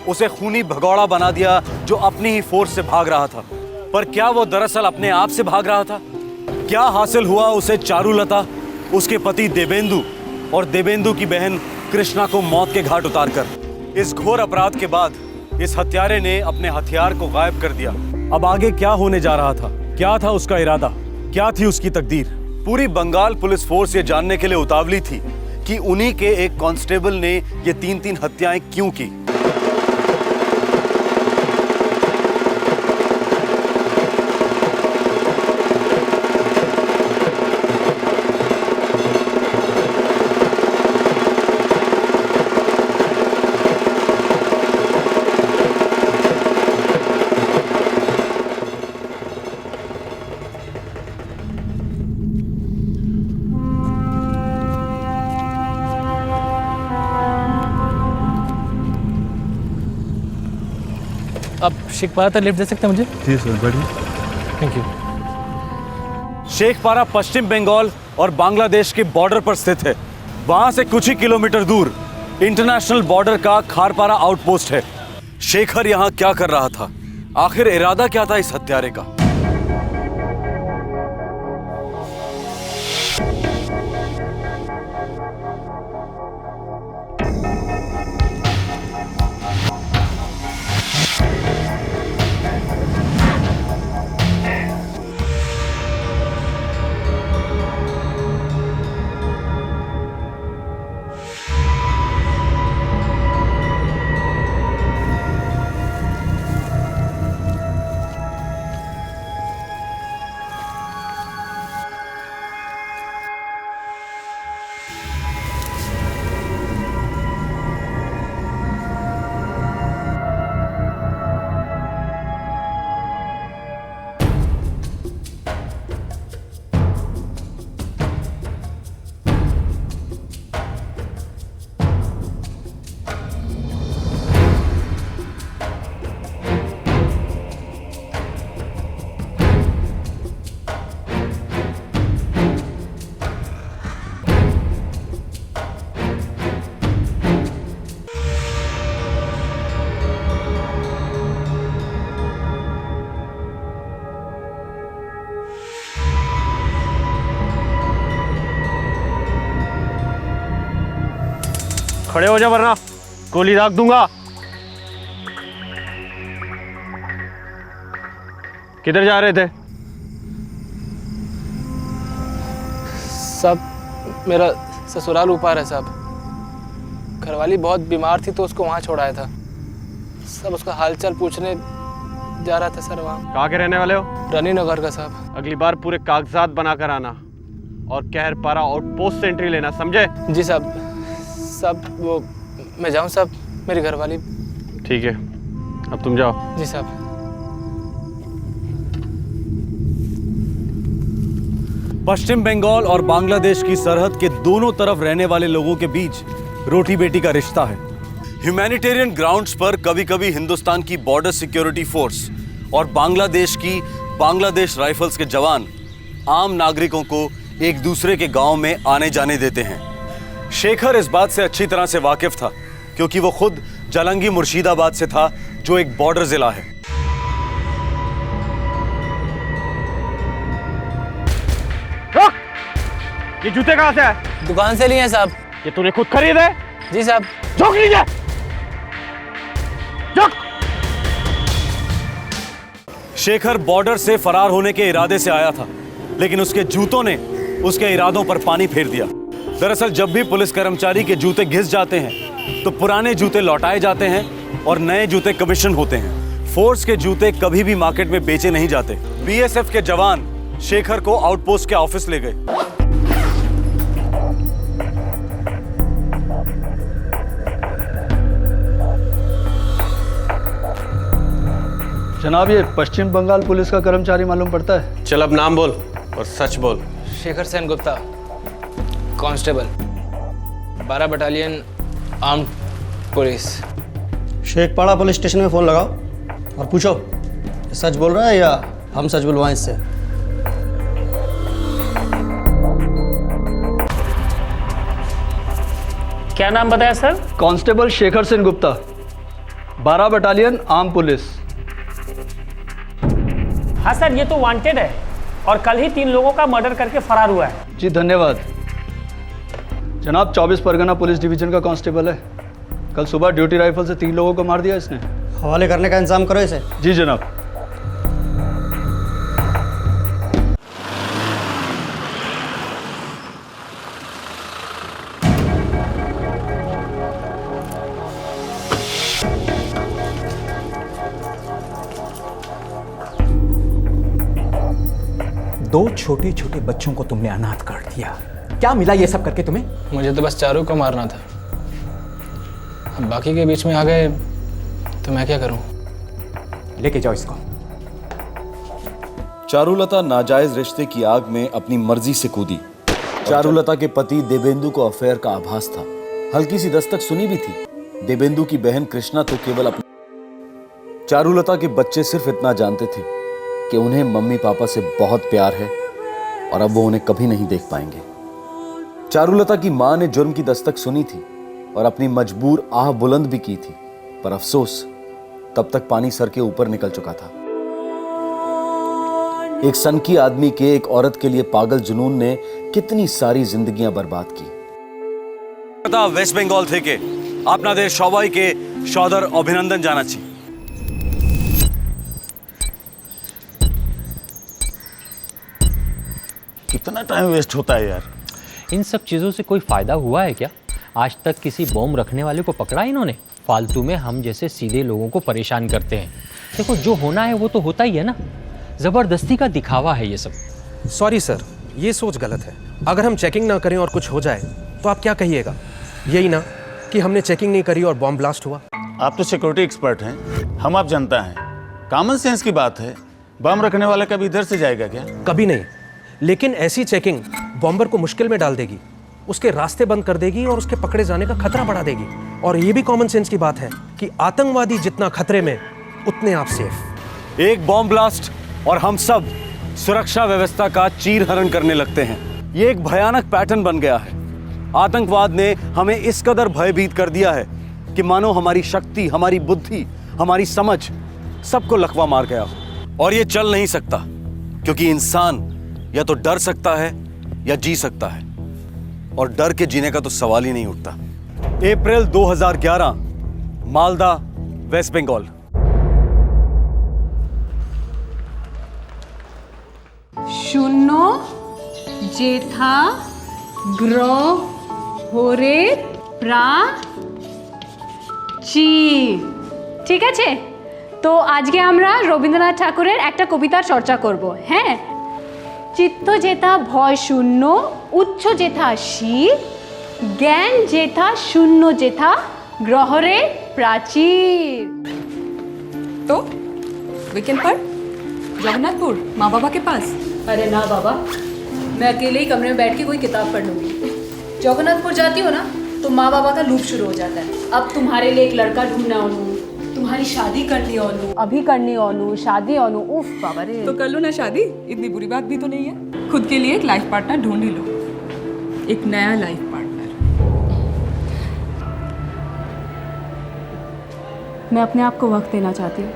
उसे खूनी भगौड़ा बना दिया जो अपनी ही फोर्स से भाग रहा था। पर क्या वो दरअसल अपने आप से भाग रहा था? क्या हासिल हुआ उसे चारुलता, उसके पति देवेंदु और देवेंदु की बहन कृष्णा को मौत के घाट उतारकर? इस घोर अपराध के बाद इस हत्यारे ने अपने हथियार को गायब कर दिया। अब आगे क्या होने जा रहा था? क्या था उसका इरादा? क्या थी उसकी तकदीर? पूरी बंगाल पुलिस फोर्स ये जानने के लिए उतावली थी कि उन्हीं के एक कांस्टेबल ने ये 3-3 हत्याएं क्यों की। आप शेखपारा तक लिफ्ट दे सकते हैं मुझे? जी सर, बढ़िया, थैंक यू। शेखपारा पश्चिम बंगाल और बांग्लादेश के बॉर्डर पर स्थित है। वहां से कुछ ही किलोमीटर दूर इंटरनेशनल बॉर्डर का खारपारा आउटपोस्ट है। शेखर यहां क्या कर रहा था? आखिर इरादा क्या था इस हत्यारे का? खड़े हो जा वरना गोली दाग दूंगा। किधर जा रहे थे? सब मेरा ससुराल ऊपर है साहब। घरवाली बहुत बीमार थी तो उसको वहाँ छोड़ाया था। सब उसका हालचाल पूछने जा रहा था सर वहाँ। कहाँ के रहने वाले हो? रानी नगर का साहब। अगली बार पूरे कागजात बनाकर आना और कहरपारा आउटपोस्ट से एंट्री लेना, समझे? जी साहब। सब वो मैं जाऊँ साहब, मेरी घरवाली। ठीक है, अब तुम जाओ। जी साहब। पश्चिम बंगाल और बांग्लादेश की सरहद के दोनों तरफ रहने वाले लोगों के बीच रोटी बेटी का रिश्ता है। ह्यूमैनिटेरियन ग्राउंड्स पर कभी कभी हिंदुस्तान की बॉर्डर सिक्योरिटी फोर्स और बांग्लादेश की बांग्लादेश राइफल्स के जवान आम नागरिकों को एक दूसरे के गांव में आने जाने देते हैं। शेखर इस बात से अच्छी तरह से वाकिफ था क्योंकि वो खुद जालंगी मुर्शिदाबाद से था, जो एक बॉर्डर जिला है। ये जूते कहाँ से है? दुकान से लिए हैं साहब। ये तूने खुद खरीदे? जी साहब। झोंक लीजिए। शेखर बॉर्डर से फरार होने के इरादे से आया था, लेकिन उसके जूतों ने उसके इरादों पर पानी फेर दिया। दरअसल जब भी पुलिस कर्मचारी के जूते घिस जाते हैं तो पुराने जूते लौटाए जाते हैं और नए जूते कमीशन होते हैं। फोर्स के जूते कभी भी मार्केट में बेचे नहीं जाते। बीएसएफ के जवान शेखर को आउटपोस्ट के ऑफिस ले गए। जनाब, ये पश्चिम बंगाल पुलिस का कर्मचारी मालूम पड़ता है? चल अब नाम बोल और सच बोल। Shekhar Sen Gupta, constable, 12 battalion armed police. Sheikhpara police station में फ़ोन लगाओ और पूछो सच बोल रहा है या हम सच बुलवाएं इससे। क्या नाम बताया sir? Constable Shekhar Sen Gupta, 12 battalion arm police. हाँ सर, ये तो वांटेड है और कल ही 3 लोगों का मर्डर करके फरार हुआ है। जी धन्यवाद जनाब। 24 परगना पुलिस डिवीजन का कांस्टेबल है। कल सुबह ड्यूटी राइफल से 3 लोगों को मार दिया इसने। हवाले करने का इंतजाम करो इसे। जी जनाब। दो छोटे छोटे बच्चों को तुमने अनाथ कर दिया। क्या मिला ये सब करके तुम्हें? मुझे तो बस चारू को मारना था। अब बाकी के बीच में आ गए तो मैं क्या करूं? लेके जाओ इसको। चारुलता नाजायज रिश्ते की आग में अपनी मर्जी से कूदी। चारुलता के पति देवेंदु को अफेयर का आभास था। हल्की सी दस्तक सुनी भी थी। देवेंदु की बहन कृष्णा तो केवल अपनी। चारुलता के बच्चे सिर्फ इतना जानते थे कि उन्हें मम्मी पापा से बहुत प्यार है और अब वो उन्हें कभी नहीं देख पाएंगे। चारुलता की मां ने जुर्म की दस्तक सुनी थी और अपनी मजबूर आह बुलंद भी की थी, पर अफसोस तब तक पानी सर के ऊपर निकल चुका था। एक सनकी आदमी के एक औरत के लिए पागल जुनून ने कितनी सारी जिंदगियां बर्बाद की। वेस्ट बंगाल থেকে আপনাদের সবাইকে সদর অভিনন্দন জানাচ্ছি। कितना टाइम वेस्ट होता है यार। इन सब चीज़ों से कोई फ़ायदा हुआ है क्या? आज तक किसी बॉम्ब रखने वाले को पकड़ा इन्होंने? फालतू में हम जैसे सीधे लोगों को परेशान करते हैं। देखो, जो होना है वो तो होता ही है ना। ज़बरदस्ती का दिखावा है ये सब। सॉरी सर, ये सोच गलत है। अगर हम चेकिंग ना करें और कुछ हो जाए तो आप क्या कहिएगा? यही ना कि हमने चेकिंग नहीं करी और बॉम्ब ब्लास्ट हुआ। आप तो सिक्योरिटी एक्सपर्ट हैं, हम आप जनता हैं। कॉमन सेंस की बात है। बम रखने वाला कभी इधर से जाएगा क्या? कभी नहीं, लेकिन ऐसी चेकिंग बॉम्बर को मुश्किल में डाल देगी, उसके रास्ते बंद कर देगी और उसके पकड़े जाने का खतरा बढ़ा देगी। और ये भी कॉमन सेंस की बात है कि आतंकवादी जितना खतरे में उतने आप सेफ। एक बॉम्ब ब्लास्ट और हम सब सुरक्षा व्यवस्था का चीरहरण करने लगते हैं। ये एक भयानक पैटर्न बन गया है। आतंकवाद ने हमें इस कदर भयभीत कर दिया है कि मानो हमारी शक्ति, हमारी बुद्धि, हमारी समझ सबको लकवा मार गया हो। और ये चल नहीं सकता, क्योंकि इंसान या तो डर सकता है या जी सकता है, और डर के जीने का तो सवाल ही नहीं उठता। अप्रैल 2011, मालदा, वेस्ट बंगाल। शून्य जेठा ग्रह होरे প্রাচী। ঠিক আছে, তো আজকে আমরা রবীন্দ্রনাথ ঠাকুরের একটা কবিতার চর্চা করব। হ্যাঁ, চিত্ত যেথা ভয় শূন্য, উচ্চ যেথা শীল, জ্ঞান যেথা শূন্য যেথা গ্রহরে प्राचीर। तो वीकेंड पर जगन्नाथपुर माँ बाबा के पास? अरे ना बाबा, मैं अकेले ही कमरे में बैठ के कोई किताब पढ़ लूँगी। जगन्नाथपुर जाती हो ना तो माँ बाबा का लूप शुरू हो जाता है। अब तुम्हारे लिए एक लड़का ढूंढना ओनू, तुम्हारी शादी करनी ओनू, अभी करनी ओनू, शादी ओनू। उफ बाबा रे। तो कर लो ना शादी, इतनी बुरी बात भी तो नहीं है। खुद के लिए एक लाइफ पार्टनर ढूंढ ही लो, एक नया लाइफ पार्टनर। मैं अपने आप को वक्त देना चाहती हूँ।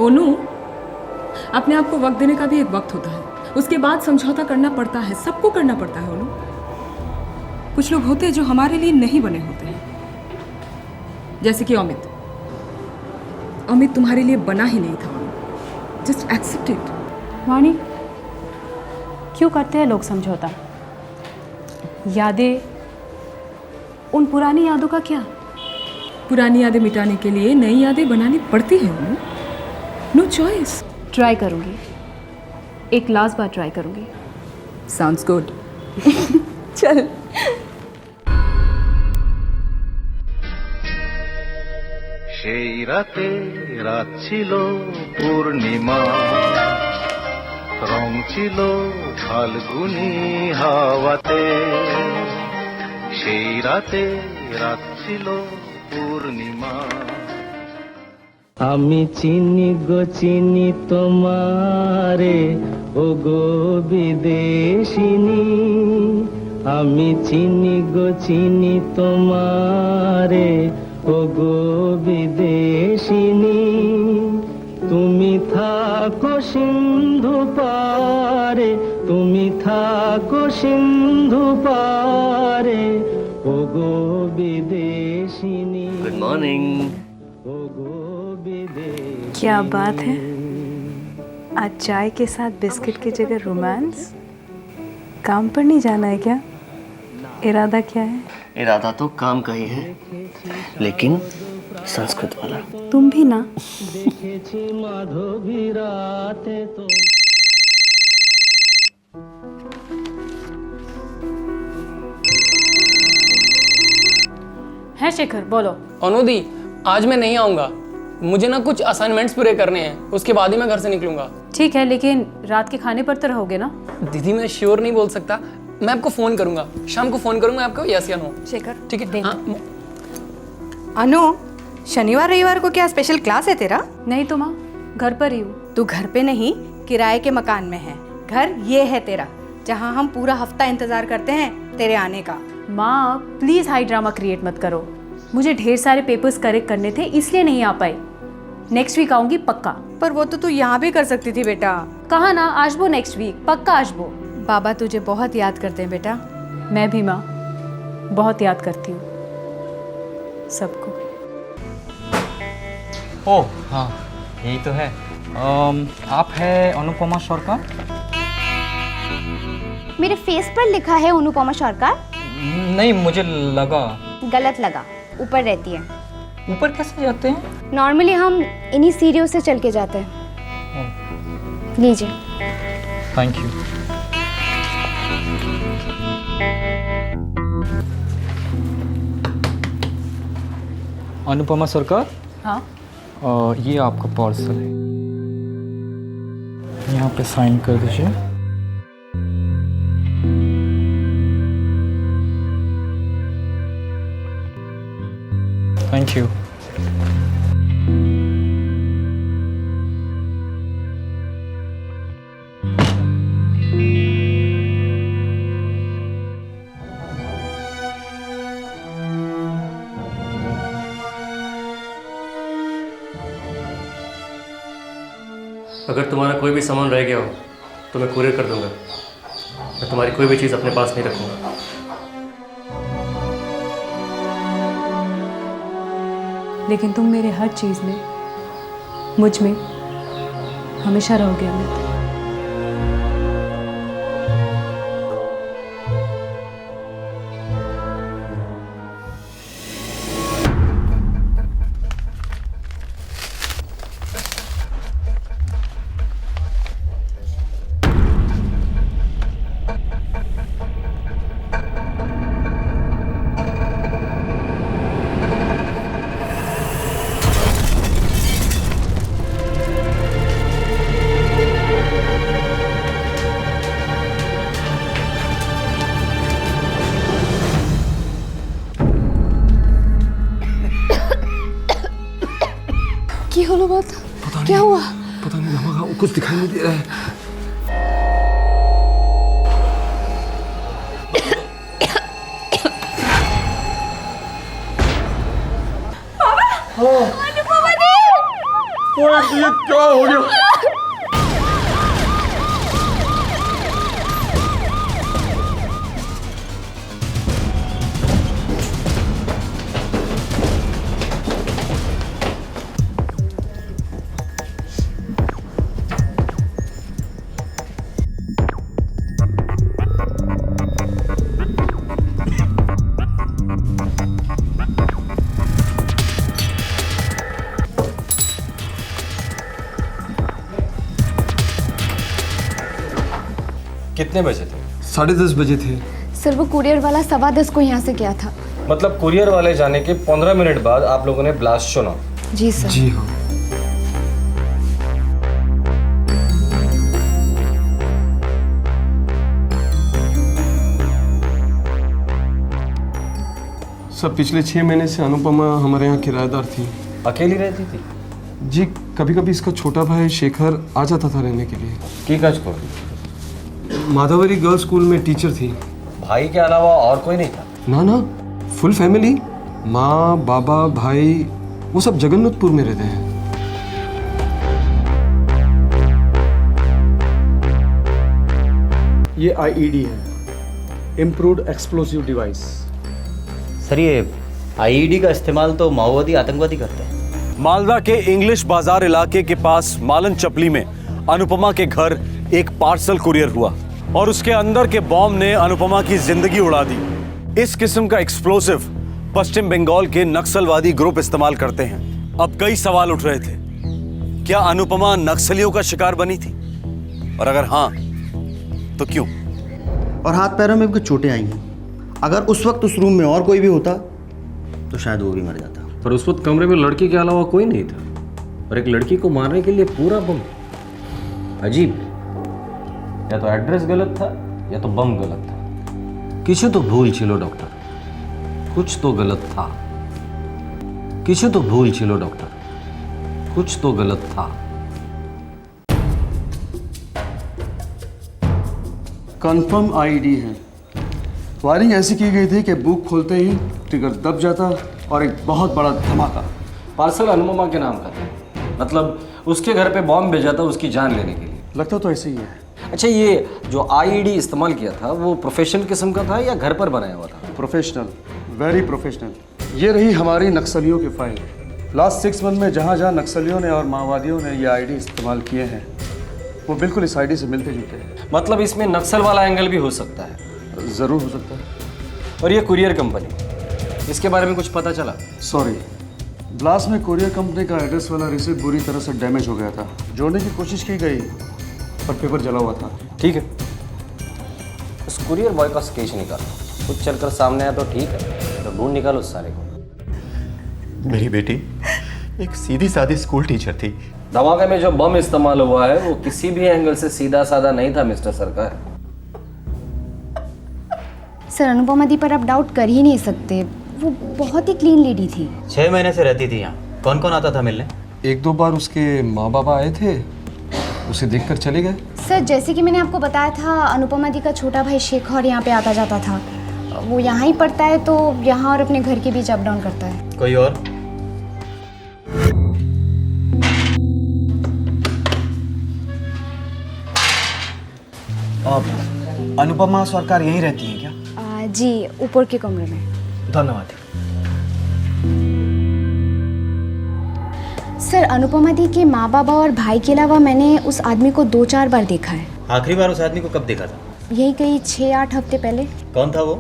ओनू, अपने आप को वक्त देने का भी एक वक्त होता है, उसके बाद समझौता करना पड़ता है, सबको करना पड़ता है। ओनू, कुछ लोग होते हैं जो हमारे लिए नहीं बने होते हैं, जैसे कि अमित। अमित तुम्हारे लिए बना ही नहीं था। Just accept it. वाणी, क्यों करते हैं लोग समझौता? यादें, उन पुरानी यादों का क्या? पुरानी यादें मिटाने के लिए नई यादें बनानी पड़ती हैं। No choice. ट्राई करूँगी, एक लास्ट बार ट्राई करूँगी। Sounds good. चल। সেই রাতে রাত ছিল পূর্ণিমা, রং ছিল ফাল্গুনি হাওয়াতে। সেই রাতে রাত ছিল পূর্ণিমা। আমি চিনি গো চিনি তোমারে, ও গো বিদেশিনী। আমি চিনি গো চিনি তোমারে, ও গো বিদেশিনী। তুমি থাকো সিন্ধু পারে, তুমি থাকো সিন্ধু পারে, ও গো বিদেশিনী। Good morning. क्या बात है, आज चाय के साथ बिस्किट की जगह रोमांस। काम पर नहीं जाना है क्या? इरादा क्या है? इरादा तो काम का ही है, लेकिन संस्कृत वाला। तुम भी ना। माधवी राते तो है शेखर, बोलो। अनुदी, आज मैं नहीं आऊँगा, मुझे ना कुछ असाइनमेंट्स पूरे करने हैं, उसके बाद ही मैं घर से निकलूंगा। ठीक है, लेकिन रात के खाने पर तो रहोगे ना? दीदी मैं श्योर नहीं बोल सकता, मैं आपको फ़ोन करूंगा, शाम को फ़ोन करूंगा आपको, यस या नो। शेखर, ठीक है। हाँ, अनु, शनिवार रविवार को क्या स्पेशल क्लास है तेरा? नहीं तो माँ, घर पर ही हूँ। तू घर पे नहीं, किराए के मकान में है। घर ये है तेरा, जहाँ हम पूरा हफ्ता इंतजार करते हैं तेरे आने का। माँ प्लीज़ हाई ड्रामा क्रिएट मत करो, मुझे ढेर सारे पेपर्स करेक्ट करने थे इसलिए नहीं आ पाई। नेक्स्ट वीक आऊंगी पक्का। पर वो तो तू यहाँ भी कर सकती थी बेटा। कहा ना आजबो नेक्स्ट वीक, पक्का आजबो। बाबा तुझे बहुत याद करते हैं बेटा। मैं भी माँ बहुत याद करती हूँ सबको। ओ हाँ, यही तो है। आप है अनुपमा सरकार? मेरे फेस पर लिखा है अनुपमा सरकार। नहीं, मुझे लगा। गलत लगा, ऊपर रहती है। ऊपर कैसे जाते हैं? नॉर्मली हम इन्हीं सीढ़ियों से चल के जाते हैं। लीजिए। Thank you. अनुपमा सरकार, हाँ ये आपका पार्सल है, यहाँ पे साइन कर दीजिए। Thank you. अगर तुम्हारा कोई भी सामान रह गया हो तो मैं कुरियर कर दूंगा। मैं तुम्हारी कोई भी चीज़ अपने पास नहीं रखूंगा। लेकिन तुम मेरे हर चीज़ में, मुझ में हमेशा रहोगे अमित। क्या हलो बात? क्या हुआ? पता नहीं धमाका, कुछ दिखाई नहीं दे रहा है। ये क्या हो गया? कितने बजे थे? 10:30 बजे थे। सर वो कुरियर वाला 10:15 को यहाँ से गया था। मतलब कुरियर वाले जाने के 15 मिनट बाद आप लोगों ने ब्लास्ट सुना? जी सर। जी हाँ। सब पिछले 6 महीने से अनुपमा हमारे यहाँ किराएदार थी। अकेली रहती थी? जी, कभी कभी इसका छोटा भाई शेखर आ जाता था रहने के लिए। की काज को? माधवरी गर्ल्स स्कूल में टीचर थी। भाई के अलावा और कोई नहीं था? ना ना, फुल फैमिली, माँ बाबा भाई, वो सब जगन्नाथपुर में रहते हैं। ये IED है, इम्प्रूव्ड एक्सप्लोसिव डिवाइस। सर ये IED का इस्तेमाल तो माओवादी आतंकवादी करते हैं। मालदा के इंग्लिश बाजार इलाके के पास मालन चपली में अनुपमा के घर एक पार्सल कुरियर हुआ और उसके अंदर के बॉम्ब ने अनुपमा की जिंदगी उड़ा दी। इस किस्म का एक्सप्लोसिव पश्चिम बंगाल के नक्सलवादी ग्रुप इस्तेमाल करते हैं। अब कई सवाल उठ रहे थे, क्या अनुपमा नक्सलियों का शिकार बनी थी? और अगर हाँ तो क्यों? और हाथ पैरों में भी कुछ चोटें आई हैं। अगर उस वक्त उस रूम में और कोई भी होता तो शायद वो भी मर जाता। पर उस वक्त कमरे में लड़की के अलावा कोई नहीं था और एक लड़की को मारने के लिए पूरा बम। अजीब, या तो एड्रेस गलत था या तो बम गलत था। किसी तो भूल छिलो डॉक्टर, कुछ तो गलत था। किसी तो भूल छिलो डॉक्टर, कुछ तो गलत था। कंफर्म IED है। वायरिंग ऐसी की गई थी कि बुक खोलते ही ट्रिगर दब जाता और एक बहुत बड़ा धमाका। पार्सल अनुपमा के नाम का था, मतलब उसके घर पे बॉम्ब भेजा था उसकी जान लेने के लिए। लगता तो ऐसे ही है। अच्छा, ये जो IED इस्तेमाल किया था वो प्रोफेशनल किस्म का था या घर पर बनाया हुआ था? Professional, very professional. ये रही हमारी नक्सलियों की फाइल। लास्ट 6 मंथ में जहाँ जहाँ नक्सलियों ने और माओवादियों ने ये IED इस्तेमाल किए हैं वो बिल्कुल इस IED से मिलते जुलते हैं। मतलब इसमें नक्सल वाला एंगल भी हो सकता है? ज़रूर हो सकता है। और ये कुरियर कंपनी, इसके बारे में कुछ पता चला? सॉरी, ब्लास्ट में कुरियर कंपनी का एड्रेस वाला रिसीप्ट बुरी तरह से डैमेज हो गया था। जोड़ने की कोशिश की गई पर पेपर जला हुआ था। ठीक है, उस कुरियर बॉय का स्केच निकालो, कुछ चलकर सामने आया तो ठीक है, तो ढूंढ निकालो उस सारे को। मेरी बेटी एक सीधी सादी स्कूल टीचर थी। धमाके में जो बम इस्तेमाल हुआ है वो किसी भी एंगल से सीधा साधा नहीं था मिस्टर सरकार। सर अनुपमा दी पर आप डाउट कर ही नहीं सकते, वो बहुत ही क्लीन लेडी थी। 6 महीने से रहती थी यहाँ। कौन कौन आता था मिलने? 1-2 बार उसके माँ बाबा आए थे, उसे देखकर चले गए। सर जैसे कि मैंने आपको बताया था, अनुपमा दी का छोटा भाई शेखर यहाँ पे आता जाता था। वो यहाँ ही पढ़ता है तो यहाँ और अपने घर के बीच अप डाउन करता है। कोई और? अनुपमा सरकार यहीं रहती है क्या? जी, ऊपर के कमरे में। धन्यवाद। सर अनुपमा दी के माँ बाबा और भाई के अलावा मैंने उस आदमी को 2-4 बार देखा है। आखिरी बार उस आदमी को कब देखा था? यही कहीं 6-8 हफ्ते पहले। कौन था वो?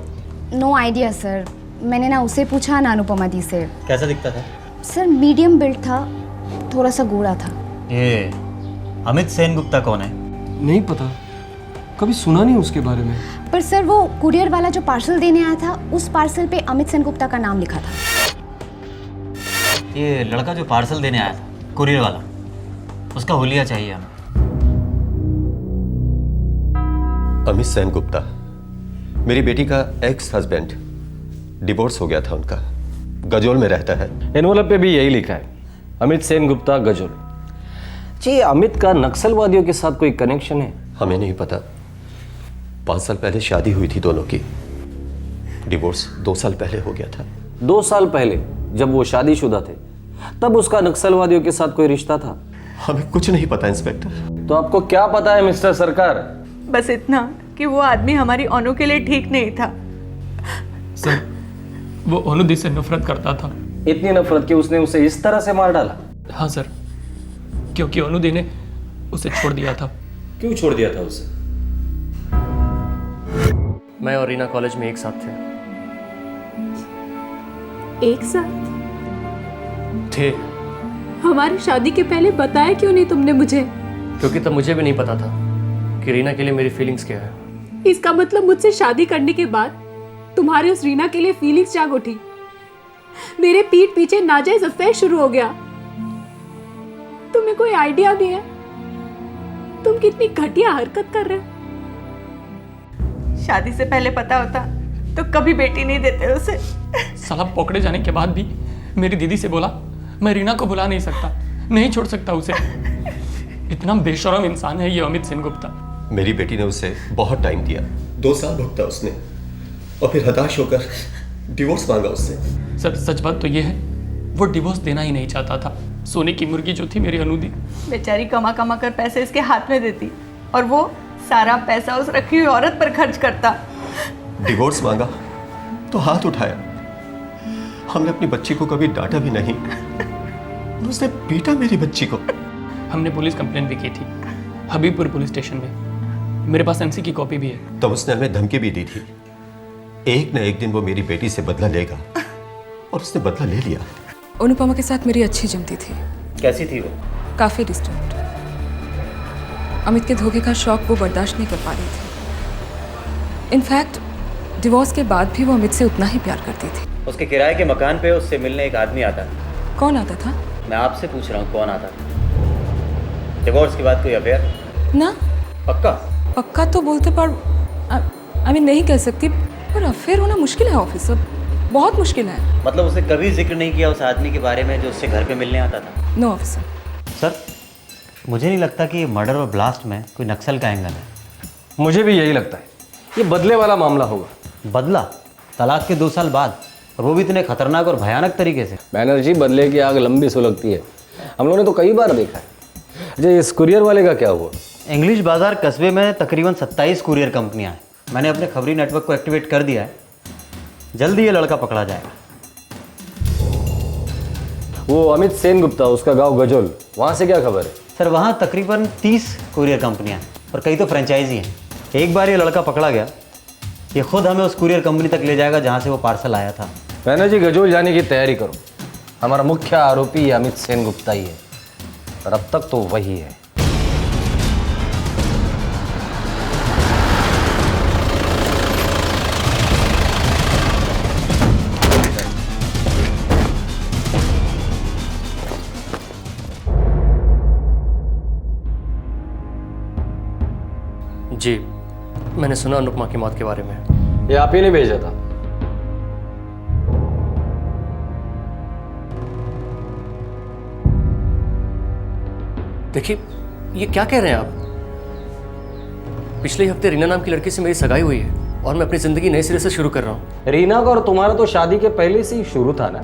नो आइडिया सर, मैंने ना उसे पूछा ना अनुपमा दी से। कैसा दिखता था? सर मीडियम बिल्ड था, थोड़ा सा गोरा था। ये अमित सेन गुप्ता कौन है? नहीं पता, कभी सुना नहीं उसके बारे में। पर सर वो कुरियर वाला जो पार्सल देने आया था, उस पार्सल पे अमित सेन गुप्ता का नाम लिखा था। ये लड़का जो पार्सल देने आया था, कुरियर वाला, उसका हुलिया चाहिए हमें। अमित सेन गुप्ता मेरी बेटी का एक्स हस्बैंड, डिवोर्स हो गया था उनका, गजोल में रहता है। एनवलप पे भी यही लिखा है, अमित सेन गुप्ता गजोल। जी, अमित का नक्सलवादियों के साथ कोई कनेक्शन है? हमें नहीं पता। 5 साल पहले शादी हुई थी दोनों की, डिवोर्स 2 साल पहले हो गया था। 2 साल पहले जब वो शादीशुदा थे तब उसका नक्सलवादियों के साथ कोई रिश्ता था? हमें कुछ नहीं पता इंस्पेक्टर। तो आपको क्या पता है मिस्टर सरकार? बस इतना कि वो आदमी हमारी अनु के लिए ठीक नहीं था। सर वो अनुदी से नफरत करता था। इतनी नफरत कि उसने उसे इस तरह से मार डाला? हाँ सर, क्योंकि अनुदी ने उसे छोड़ दिया था। क्यों छोड़ दिया था उसे? मैं और रीना कॉलेज में एक साथ थे। एक साथ थे? हमारी शादी के पहले बताया क्यों नहीं तुमने मुझे? क्योंकि तब मुझे भी नहीं पता था कि रीना के लिए मेरी फीलिंग्स क्या है। इसका मतलब मुझसे शादी करने के बाद तुम्हारे उस रीना के लिए फीलिंग्स जाग उठी। मेरे पीठ पीछे नाजायज अफेयर शुरू हो गया। तुम्हें कोई आइडिया नहीं है तुम कितनी घटिया हरकत कर रहे हो। शादी से पहले पता होता तो कभी बेटी नहीं देते उसे। साला पकड़े जाने के बाद भी मेरी दीदी से बोला मैं रीना को बुला नहीं सकता, नहीं छोड़ सकता उसे। इतना बेशरम इंसान है ये अमित सेन गुप्ता। मेरी बेटी ने उसे बहुत टाइम दिया, 2 साल भुगता उसने, और फिर हताश होकर डिवोर्स मांगा उससे। सर सच बात तो ये है वो डिवोर्स देना ही नहीं चाहता था। सोने की मुर्गी जो थी मेरी अनुदी, बेचारी कमा कमा कर पैसे इसके हाथ में देती और वो सारा पैसा उस रखी हुई औरत पर खर्च करता। डिवोर्स मांगा तो हाथ उठाया। हमने अपनी बच्ची को कभी डांटा भी नहीं, उसने पीटा मेरी बच्ची को। हमने पुलिस कंप्लेंट भी की थी हबीबपुर पुलिस स्टेशन में। मेरे पास एमसी की कॉपी भी है। तब उसने हमें धमकी भी दी थी, एक न एक दिन वो मेरी बेटी से बदला लेगा, और उसने बदला ले लिया। अनुपमा के साथ मेरी अच्छी जमती थी। कैसी थी वो? काफी डिस्टेंट। अमित के धोखे का शौक वो बर्दाश्त नहीं कर पा रही थी। इनफैक्ट डिवोर्स के बाद भी वो अमित से उतना ही प्यार करती थी। उसके किराए के मकान पे उससे मिलने एक आदमी आता था। कौन आता था? मैं आपसे पूछ रहा हूँ कौन आता था? डिवोर्स के बाद कोई अफेयर? ना। पक्का? पक्का तो बोलते पर आई मीन नहीं कह सकती, पर अफेयर होना मुश्किल है ऑफिसर, बहुत मुश्किल है। मतलब उसने कभी जिक्र नहीं किया उस आदमी के बारे में जो उससे घर पे मिलने आता था? No officer. सर मुझे नहीं लगता कि मर्डर और ब्लास्ट में कोई नक्सल का एंगल है। मुझे भी यही लगता है, ये बदले वाला मामला होगा। बदला? तलाक के 2 साल बाद, और वो भी इतने खतरनाक और भयानक तरीके से। बैनर्जी, बदले की आग लंबी सुलगती है, हम लोगों ने तो कई बार देखा है। अच्छा, इस कुरियर वाले का क्या हुआ? इंग्लिश बाजार कस्बे में तकरीबन 27 कुरियर कंपनियां हैं। मैंने अपने खबरी नेटवर्क को एक्टिवेट कर दिया है, जल्दी ये लड़का पकड़ा जाएगा। वो अमित सेन गुप्ता, उसका गांव गजोल, वहाँ से क्या खबर है? सर वहाँ तकरीबन 30 कुरियर कंपनियां हैं और कई तो फ्रेंचाइजी हैं। एक बार ये लड़का पकड़ा गया, ये खुद हमें उस कुरियर कंपनी तक ले जाएगा जहाँ से वो पार्सल आया था। बैनर्जी, गजोल जाने की तैयारी करो। हमारा मुख्य आरोपी अमित सेन गुप्ता ही है, और अब तक तो वही है। जी, मैंने सुना अनुपमा की मौत के बारे में। ये आप ही ने भेजा था? देखिए, ये क्या कह रहे हैं आप? पिछले हफ्ते रीना नाम की लड़की से मेरी सगाई हुई है और मैं अपनी जिंदगी नए सिरे से शुरू कर रहा हूँ। रीना का और तुम्हारा तो शादी के पहले से ही शुरू था ना,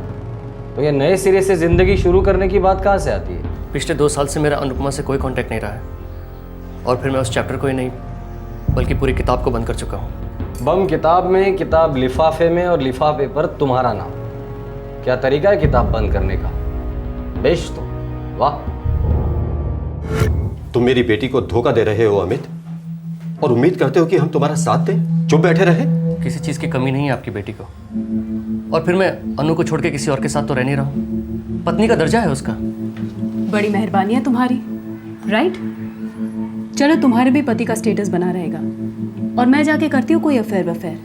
तो ये नए सिरे से जिंदगी शुरू करने की बात कहाँ से आती है? पिछले 2 साल से मेरा अनुपमा से कोई कांटेक्ट नहीं रहा है, और फिर मैं उस चैप्टर को ही नहीं बल्कि पूरी किताब को बंद कर चुका हूँ। बम किताब में, किताब लिफाफे में, और लिफाफे पर तुम्हारा नाम। क्या तरीका है किताब बंद करने का? बेश तो वाह। तुम मेरी बेटी को धोखा दे रहे हो अमित, और उम्मीद करते हो कि हम तुम्हारा साथ दें, चुप बैठे रहे। किसी चीज़ की कमी नहीं है आपकी बेटी को, और फिर मैं अनु को छोड़ के किसी और के साथ तो रह नहीं रहा हूँ। पत्नी का दर्जा है उसका। बड़ी मेहरबानी है तुम्हारी, राइट? चलो तुम्हारे भी पति का स्टेटस बना रहेगा, और मैं जाके करती हूँ कोई अफेयर वफेयर।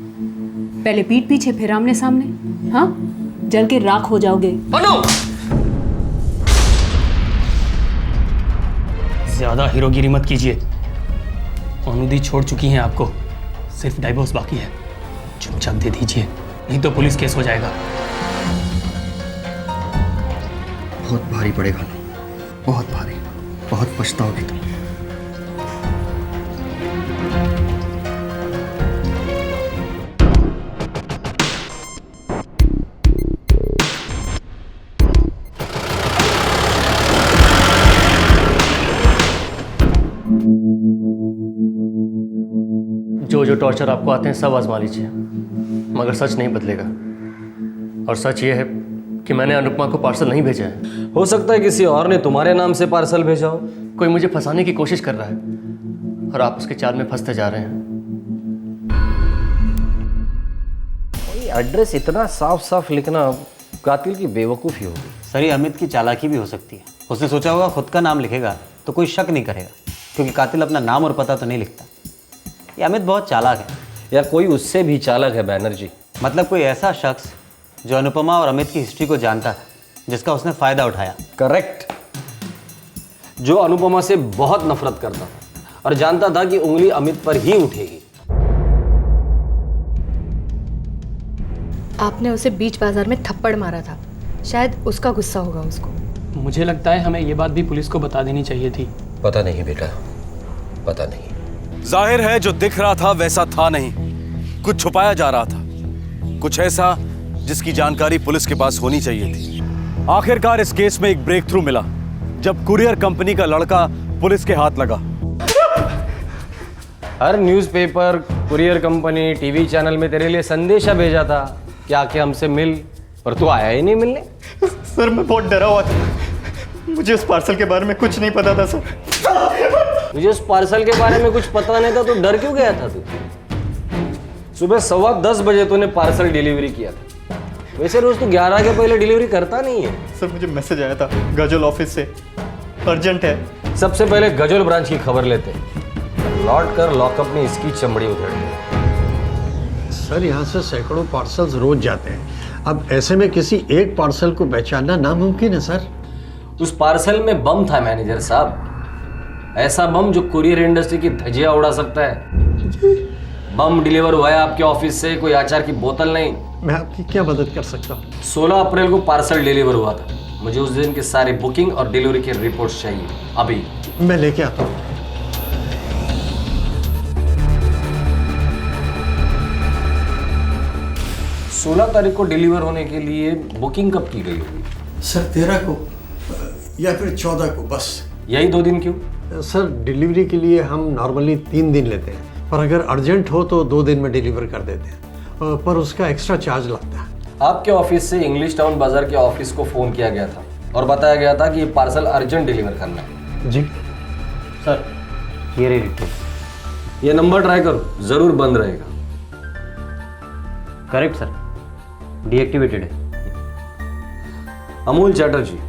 पहले पीठ पीछे फिर आमने सामने, हाँ? जल के राख हो जाओगे। अनु! ज्यादा हीरोगिरी मत कीजिए। अनुदी छोड़ चुकी हैं आपको, सिर्फ डाइवोर्स बाकी है। चुपचाप दे दीजिए, नहीं तो पुलिस केस हो जाएगा। बहुत भारी पड़ेगा ना, बहुत भारी, बहुत पछताओगी तुम। जो टॉर्चर आपको आते हैं सब आजमा लीजिए, मगर सच नहीं बदलेगा। और सच ये है कि मैंने अनुपमा को पार्सल नहीं भेजा है। हो सकता है किसी और ने तुम्हारे नाम से पार्सल भेजा हो। कोई मुझे फंसाने की कोशिश कर रहा है, और आप उसके चाल में फंसते जा रहे हैं। एड्रेस इतना साफ साफ लिखना कातिल की बेवकूफ़ी होगी। सर ये अमित की चालाकी भी हो सकती है। उसने सोचा होगा खुद का नाम लिखेगा तो कोई शक नहीं करेगा, क्योंकि कातिल अपना नाम और पता तो नहीं लिखता। ये अमित बहुत चालाक है। या कोई उससे भी चालाक है बैनर्जी। मतलब कोई ऐसा शख्स जो अनुपमा और अमित की हिस्ट्री को जानता था, जिसका उसने फ़ायदा उठाया। करेक्ट। जो अनुपमा से बहुत नफरत करता था और जानता था कि उंगली अमित पर ही उठेगी। आपने उसे बीच बाजार में थप्पड़ मारा था, शायद उसका गुस्सा होगा उसको। मुझे लगता है हमें ये बात भी पुलिस को बता देनी चाहिए थी। पता नहीं बेटा, पता नहीं। जाहिर है जो दिख रहा था वैसा था नहीं, कुछ छुपाया जा रहा था, कुछ ऐसा जिसकी जानकारी पुलिस के पास होनी चाहिए थी। आखिरकार इस केस में एक ब्रेक थ्रू मिला जब कुरियर कंपनी का लड़का पुलिस के हाथ लगा। हर newspaper, courier company, TV channel में तेरे लिए संदेशा भेजा था कि आके हमसे मिल, पर तू आया ही नहीं मिलने। सर मैं बहुत डरा हुआ था, मुझे उस पार्सल के बारे में कुछ नहीं पता था सर। मुझे उस पार्सल के बारे में कुछ पता नहीं था तो डर क्यों गया था तू? सुबह 10:15 बजे तूने पार्सल डिलीवरी किया था। वैसे रोज तू 11 के पहले डिलीवरी करता नहीं है। सर मुझे मैसेज आया था गजल ऑफिस से, अर्जेंट है। सबसे पहले गजल ब्रांच की खबर लेते, लौट कर लॉकअप में इसकी चमड़ी उधेड़ दी। सर यहाँ से सैकड़ों पार्सल्स रोज जाते हैं, अब ऐसे में किसी एक पार्सल को पहचानना नामुमकिन है सर। उस पार्सल में बम था मैनेजर साहब, ऐसा बम जो कुरियर इंडस्ट्री की धज्जियां उड़ा सकता है। बम डिलीवर हुआ है आपके ऑफिस से, कोई अचार की बोतल नहीं। मैं आपकी क्या मदद कर सकता हूँ? 16 अप्रैल को पार्सल डिलीवर हुआ था। मुझे उस दिन की सारी बुकिंग और डिलीवरी की रिपोर्ट्स चाहिए अभी। मैं लेके आता हूँ। 16 तारीख को डिलीवर होने के लिए बुकिंग कब की गई होगी? सर 13 को या फिर 14 को, बस यही 2 दिन क्यों? सर डिलीवरी के लिए हम नॉर्मली 3 दिन लेते हैं, पर अगर अर्जेंट हो तो 2 दिन में डिलीवर कर देते हैं, पर उसका एक्स्ट्रा चार्ज लगता है। आपके ऑफिस से इंग्लिश टाउन बाजार के ऑफिस को फोन किया गया था और बताया गया था कि ये पार्सल अर्जेंट डिलीवर करना है। जी सर, ये रही रिपोर्ट। ये नंबर ट्राई करो, जरूर बंद रहेगा। करेक्ट सर, डीएक्टिवेटेड है। अमूल चैटर्जी,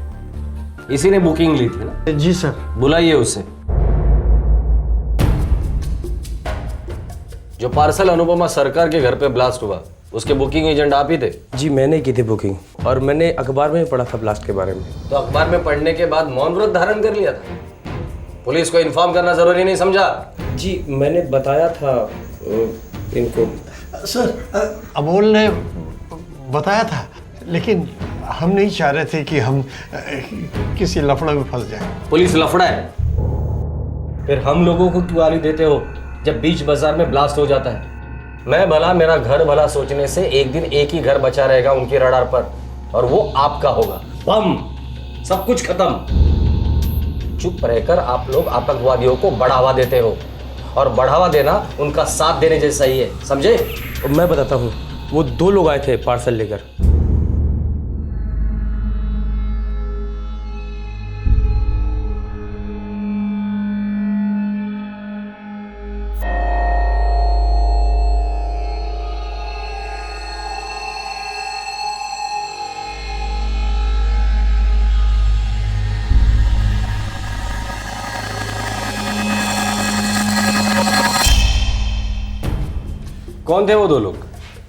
इसी ने बुकिंग ली थी ना? जी सर। बुलाइए उसे। जो पार्सल अनुपमा सरकार के घर पे ब्लास्ट हुआ, उसके बुकिंग एजेंट आप ही थे? जी मैंने की थी बुकिंग, और मैंने अखबार में पढ़ा था ब्लास्ट के बारे में। तो अखबार में पढ़ने के बाद मौन व्रत धारण कर लिया था? पुलिस को इन्फॉर्म करना जरूरी नहीं समझा? जी मैंने बताया था इनको। सर अमोल ने बताया था, लेकिन हम नहीं चाह रहे थे कि हम किसी लफड़ा में फंस जाएं। पुलिस लफड़ा है? फिर हम लोगों को क्यों गाली देते हो जब बीच बाजार में ब्लास्ट हो जाता है? मैं भला मेरा घर भला सोचने से एक दिन एक ही घर बचा रहेगा उनके रडार पर, और वो आपका होगा। बम, सब कुछ खत्म। चुप रहकर आप लोग आतंकवादियों को बढ़ावा देते हो, और बढ़ावा देना उनका साथ देने जैसा ही है, समझे? मैं बताता हूँ, वो 2 लोग आए थे पार्सल लेकर। कौन थे वो दो लोग?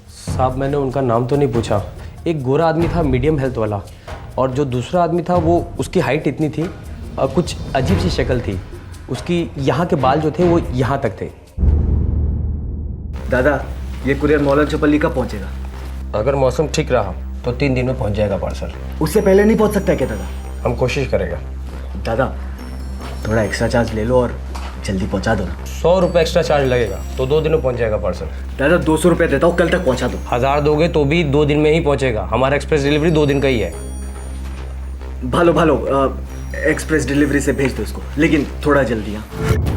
साहब मैंने उनका नाम तो नहीं पूछा। एक गोरा आदमी था मीडियम हेल्थ वाला, और जो दूसरा आदमी था वो उसकी हाइट इतनी थी और कुछ अजीब सी शक्ल थी उसकी। यहाँ के बाल जो थे वो यहाँ तक थे। दादा ये कुरियर मॉलन चौपल्ली कब पहुँचेगा? अगर मौसम ठीक रहा तो 3 दिन में पहुंच जाएगा पार्सल। उससे पहले नहीं पहुँच सकता क्या दादा? हम कोशिश करेगा। दादा थोड़ा एक्स्ट्रा चार्ज ले लो और जल्दी पहुँचा दो ना। 100 रुपये एक्स्ट्रा चार्ज लगेगा तो 2 दिन में पहुंच जाएगा पार्सल। दादा 200 रुपये देता हूँ, कल तक पहुँचा दो। 1000 दोगे तो भी 2 दिन में ही पहुंचेगा। हमारा एक्सप्रेस डिलीवरी 2 दिन का ही है। भालो एक्सप्रेस डिलीवरी से भेज दो इसको, लेकिन थोड़ा जल्दी। हाँ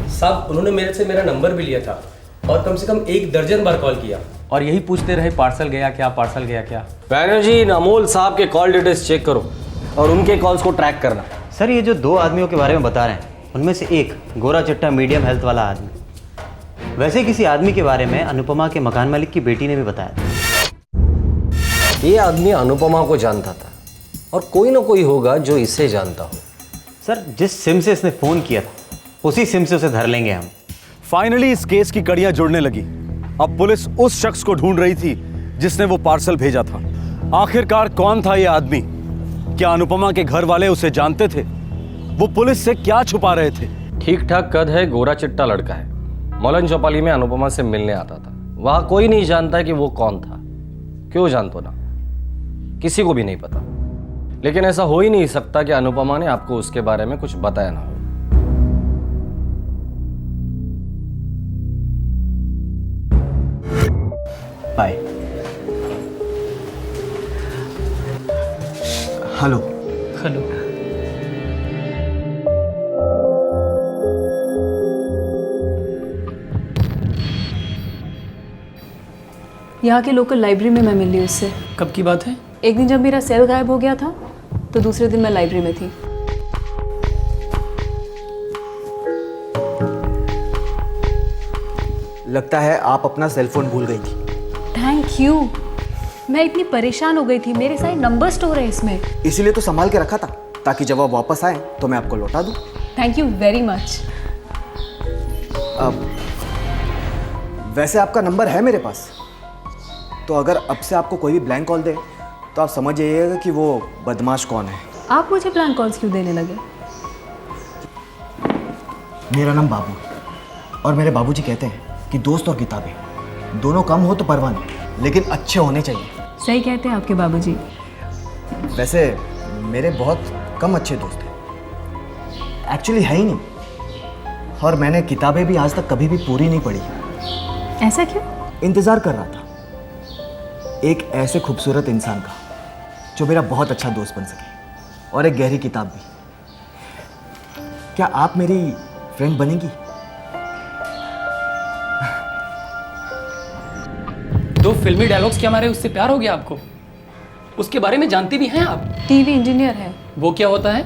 साहब उन्होंने मेरे से मेरा नंबर भी लिया था और कम से कम 1 दर्जन बार कॉल किया और यही पूछते रहे पार्सल गया क्या, पार्सल गया क्या। बैनर्जी, अमोल साहब के कॉल डिटेल्स चेक करो और उनके कॉल्स को ट्रैक करना। सर ये जो 2 आदमियों के बारे में बता रहे हैं उनमें से एक गोरा चिट्टा मीडियम हेल्थ वाला आदमी, वैसे किसी आदमी के बारे में अनुपमा के मकान मालिक की बेटी ने भी बताया था। ये आदमी अनुपमा को जानता था और कोई ना कोई होगा जो इसे जानता हो। सर जिस सिम से इसने फ़ोन किया था उसी सिम से उसे धर लेंगे हम। फाइनली इस केस की कड़ियां जुड़ने लगी। अब पुलिस उस शख्स को ढूंढ रही थी जिसने वो पार्सल भेजा था। आखिरकार कौन था ये आदमी? क्या अनुपमा के घर वाले उसे जानते थे? वो पुलिस से क्या छुपा रहे थे? ठीक ठाक कद है, गोरा चिट्टा लड़का है। मॉलन चौपाली में अनुपमा से मिलने आता था। वहां कोई नहीं जानता कि वो कौन था। क्यों जानतो ना, किसी को भी नहीं पता। लेकिन ऐसा हो ही नहीं सकता कि अनुपमा ने आपको उसके बारे में कुछ बताया ना हो। बाय। हेलो। हेलो। यहाँ के लोकल लाइब्रेरी में मैं मिली उससे। कब की बात है? एक दिन जब मेरा सेल गायब हो गया था तो दूसरे दिन मैं लाइब्रेरी में थी। लगता है आप अपना सेलफोन भूल गई थी। Thank you. मैं इतनी परेशान हो गई थी, मेरे सारे नंबर स्टोर है इसमें। इसीलिए तो संभाल के रखा था ताकि जब आप वापस आए तो मैं आपको लौटा दूं। Thank you very much. वैसे आपका नंबर है मेरे पास, तो अगर अब से आपको कोई भी ब्लैंक कॉल दे तो आप समझ जाइएगा कि वो बदमाश कौन है। आप मुझे ब्लैंक कॉल्स क्यों देने लगे? मेरा नाम बाबू और मेरे बाबूजी कहते हैं कि दोस्त और किताबें दोनों कम हो तो परवाह नहीं, लेकिन अच्छे होने चाहिए। सही कहते हैं आपके बाबूजी। वैसे मेरे बहुत कम अच्छे दोस्त हैं, एक्चुअली है ही नहीं। और मैंने किताबें भी आज तक कभी भी पूरी नहीं पढ़ी। ऐसा क्यों? इंतज़ार कर रहा था एक ऐसे खूबसूरत इंसान का जो मेरा बहुत अच्छा दोस्त बन सके, और एक गहरी किताब भी। क्या आप मेरी फ्रेंड बनेंगी? दो फिल्मी डायलॉग्स क्या मारे उससे प्यार हो गया आपको? उसके बारे में जानती भी हैं आप? टीवी इंजीनियर है। वो क्या होता है?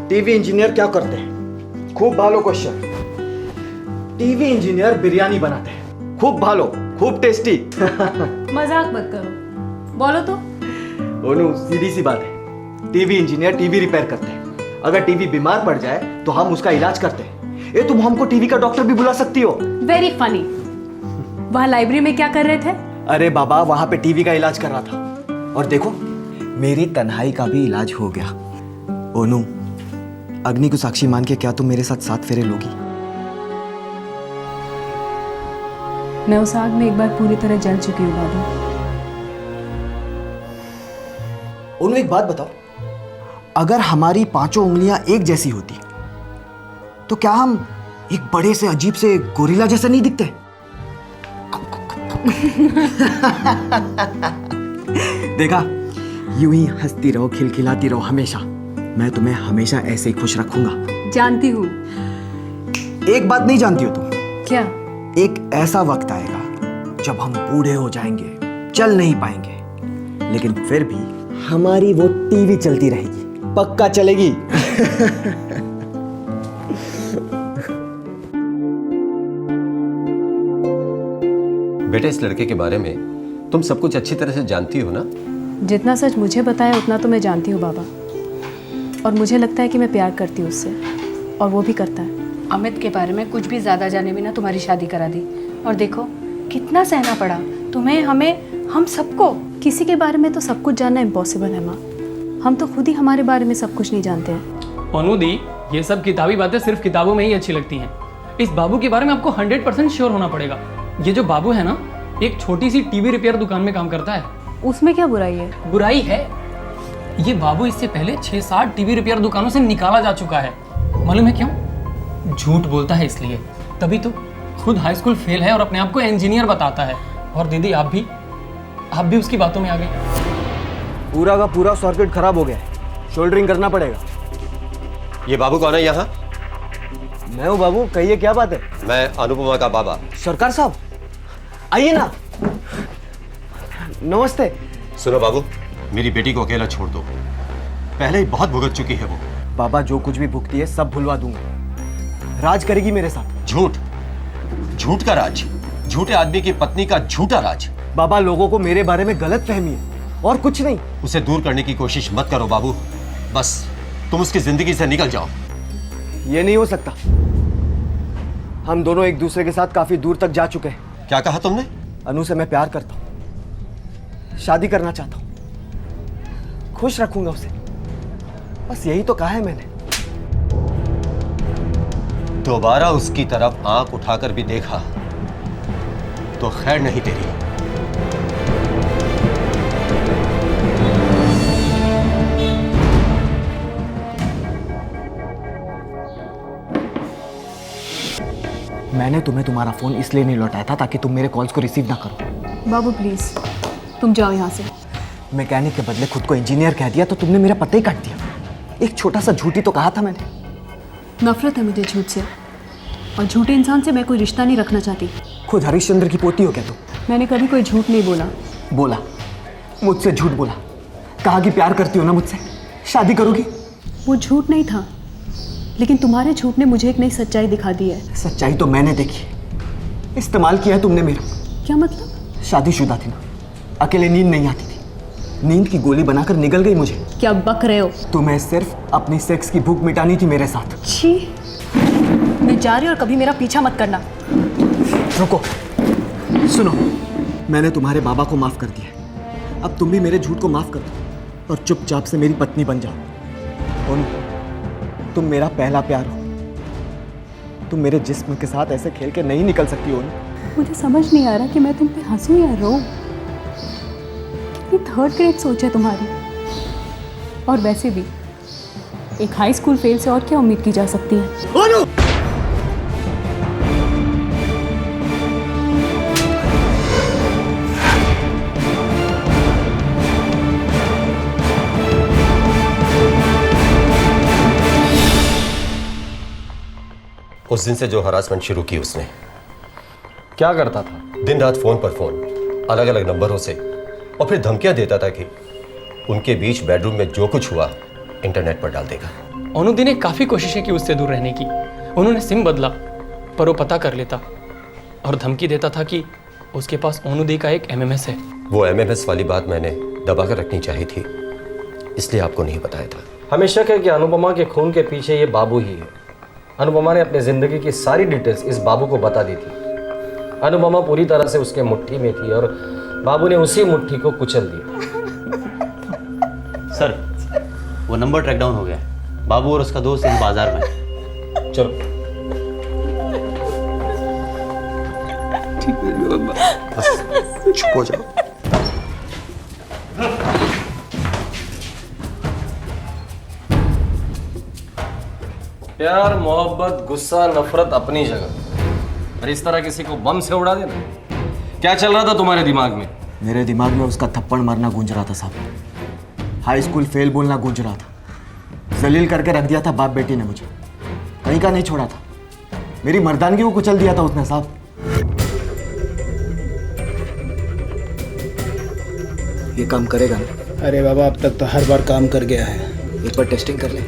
टीवी इंजीनियर क्या करते हैं? खूब भालो क्वेश्चन। टीवी इंजीनियर बिरयानी बनाते हैं, खूब भालो, खूब टेस्टी। मजाक मत करो, बोलो तो। ओनू सीधी सी बात है, टीवी इंजीनियर टीवी रिपेयर करते हैं। अगर टीवी बीमार पड़ जाए तो हम उसका इलाज करते हैं। ये तुम हमको टीवी का डॉक्टर भी बुला सकती हो। Very funny. वहाँ लाइब्रेरी में क्या कर रहे थे? अरे बाबा, वहां पे टीवी का इलाज कर रहा था। और देखो मेरी तन्हाई का भी इलाज हो गया। ओनू, अग्नि को साक्षी मान के क्या तुम मेरे साथ 7 फेरे लोगी? मैं उस आग में एक बार पूरी तरह जल चुकी हूँ बाबू। ओनू एक बात बताओ, अगर हमारी 5 उंगलियां एक जैसी होती तो क्या हम एक बड़े से अजीब से गोरिल्ला जैसा नहीं दिखते? देखा, यूं ही हंसती रहो, खिलखिलाती रहो हमेशा। मैं तुम्हें हमेशा ऐसे ही खुश रखूंगा। जानती हूँ। एक बात नहीं जानती हो तुम? क्या? एक ऐसा वक्त आएगा जब हम बूढ़े हो जाएंगे, चल नहीं पाएंगे, लेकिन फिर भी हमारी वो टीवी चलती रहेगी, पक्का चलेगी। बेटा, इस लड़के के बारे में तुम सब कुछ अच्छी तरह से जानती हो ना? जितना सच मुझे बताया उतना तो मैं जानती हूँ बाबा, और मुझे लगता है कि मैं प्यार करती हूँ उससे, और वो भी करता है। अमित के बारे में कुछ भी ज़्यादा जाने बिना तुम्हारी शादी करा दी। और देखो कितना सहना पड़ा तुम्हें, हमें, हम सबको। किसी के बारे में तो सब कुछ जानना इम्पॉसिबल है माँ। हम तो खुद ही हमारे बारे में सब कुछ नहीं जानते हैं। अनु दी, ये सब किताबी बातें सिर्फ किताबों में ही अच्छी लगती हैं। इस बाबू के बारे में आपको 100% श्योर होना पड़ेगा। ये जो बाबू है ना, एक छोटी सी टीवी रिपेयर दुकान में काम करता है। उसमें क्या बुराई है? बुराई है, ये बाबू इससे पहले 6-7 टीवी रिपेयर दुकानों से निकाला जा चुका है। मालूम है क्यों? झूठ बोलता है इसलिए। तभी तो खुद हाई स्कूल फेल है और अपने आप को इंजीनियर बताता है। और दीदी आप भी उसकी बातों में आ गए। पूरा का पूरा सर्किट खराब हो गया है, शोल्डरिंग करना पड़ेगा। ये बाबू कौन है यहाँ? मैं हूँ बाबू, कहिए क्या बात है? मैं अनुपमा का बाबा। सरकार साहब आइए ना। नमस्ते। सुनो बाबू, मेरी बेटी को अकेला छोड़ दो, पहले ही बहुत भुगत चुकी है वो। बाबा जो कुछ भी भुगती है सब भुलवा दूंगा, राज करेगी मेरे साथ। झूठ, झूठ का राज, झूठे आदमी की पत्नी का झूठा राज। बाबा लोगों को मेरे बारे में गलत फहमी है और कुछ नहीं। उसे दूर करने की कोशिश मत करो बाबू, बस तुम उसकी जिंदगी से निकल जाओ। ये नहीं हो सकता, हम दोनों एक दूसरे के साथ काफी दूर तक जा चुके हैं। क्या कहा तुमने? अनु से मैं प्यार करता हूँ, शादी करना चाहता हूँ, खुश रखूंगा उसे, बस यही तो कहा है मैंने। दोबारा उसकी तरफ आंख उठाकर भी देखा तो खैर नहीं तेरी। मैंने तुम्हें तुम्हारा फोन इसलिए नहीं लौटाया था ताकि तुम मेरे कॉल्स को रिसीव ना करो। बाबू प्लीज तुम जाओ यहाँ से। मैकेनिक के बदले खुद को इंजीनियर कह दिया तो तुमने मेरा पता ही काट दिया। एक छोटा सा झूठी तो कहा था मैंने। नफरत है मुझे झूठ से, और झूठे इंसान से मैं कोई रिश्ता नहीं रखना चाहती। खुद हरिश्चंद्र की पोती हो क्या तुम? मैंने कभी कोई झूठ नहीं बोला। बोला, मुझसे झूठ बोला, कहा कि प्यार करती हो ना मुझसे, शादी करोगी। वो झूठ नहीं था, लेकिन तुम्हारे झूठ ने मुझे एक नई सच्चाई दिखा दी है। सच्चाई तो मैंने देखी, इस्तेमाल किया है तुमने मेरा। क्या मतलब? शादीशुदा थी ना, अकेले नींद नहीं आती थी, नींद की गोली बनाकर निगल गई मुझे। क्या बक रहे हो? तुम्हें सिर्फ अपनी सेक्स की भूख मिटानी थी मेरे साथ। छी, मैं जा रही हूँ और कभी मेरा पीछा मत करना। रुको, सुनो, मैंने तुम्हारे बाबा को माफ कर दिया, अब तुम भी मेरे झूठ को माफ कर दो और चुपचाप से मेरी पत्नी बन जाओ। और तुम मेरा पहला प्यार हो, तुम मेरे जिस्म के साथ ऐसे खेल के नहीं निकल सकती हो। मुझे समझ नहीं आ रहा कि मैं तुम पे हंसूं या रो। कितनी थर्ड ग्रेड सोच है तुम्हारी। और वैसे भी एक हाई स्कूल फेल से और क्या उम्मीद की जा सकती है? उस दिन से जो हरासमेंट शुरू की उसने। क्या करता था? दिन रात फोन पर फोन, अलग अलग नंबरों से, और फिर धमकियां देता था कि उनके बीच बेडरूम में जो कुछ हुआ इंटरनेट पर डाल देगा। अनुदी ने काफ़ी कोशिशें की उससे दूर रहने की। उन्होंने सिम बदला, पर वो पता कर लेता और धमकी देता था कि उसके पास अनुदी का एक MMS है। वो MMS वाली बात मैंने दबा कर रखनी चाहिए थी, इसलिए आपको नहीं बताया था। हमें शक है कि अनुपमा के खून के पीछे ये बाबू ही है। अनुपमा ने अपनी जिंदगी की सारी डिटेल्स इस बाबू को बता दी थी। अनुपमा पूरी तरह से उसके मुट्ठी में थी और बाबू ने उसी मुट्ठी को कुचल दिया। सर, वो नंबर ट्रैक डाउन हो गया। बाबू और उसका दोस्त इन बाजार में। चलो। चुप हो जाओ। प्यार, मोहब्बत, गुस्सा, नफरत अपनी जगह, और इस तरह किसी को बम से उड़ा देना। क्या चल रहा था तुम्हारे दिमाग में? मेरे दिमाग में उसका थप्पड़ मारना गूंज रहा था साहब, हाई स्कूल फेल बोलना गूंज रहा था, जलील करके रख दिया था बाप बेटी ने मुझे, कहीं का नहीं छोड़ा था, मेरी मर्दानगी को कुचल दिया था उसने साहब। ये काम करेगा ना? अरे बाबा, अब तक तो हर बार काम कर गया है। एक बार टेस्टिंग कर ले।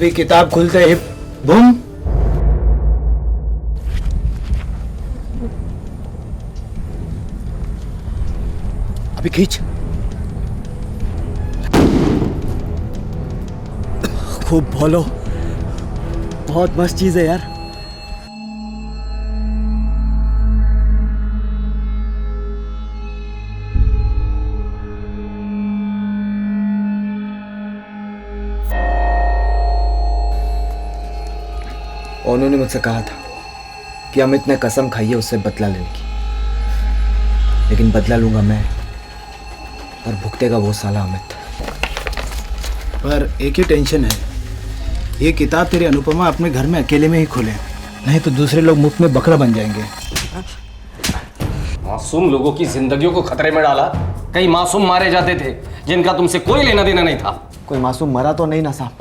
अभी किताब खुलते ही बूम। अभी खींच। खूब बोलो, बहुत मस्त चीज है यार। उन्होंने मुझसे कहा था कि अमित ने कसम खाई है उससे बदला लेने की, लेकिन बदला लूंगा मैं और भुगतेगा वो साला अमित। पर एक ही टेंशन है, ये किताब तेरी अनुपमा अपने घर में अकेले में ही खोले, नहीं तो दूसरे लोग मुफ्त में बकरा बन जाएंगे। मासूम लोगों की जिंदगियों को खतरे में डाला। कई मासूम मारे जाते थे जिनका तुमसे कोई लेना देना नहीं था। कोई मासूम मरा तो नहीं ना साहब?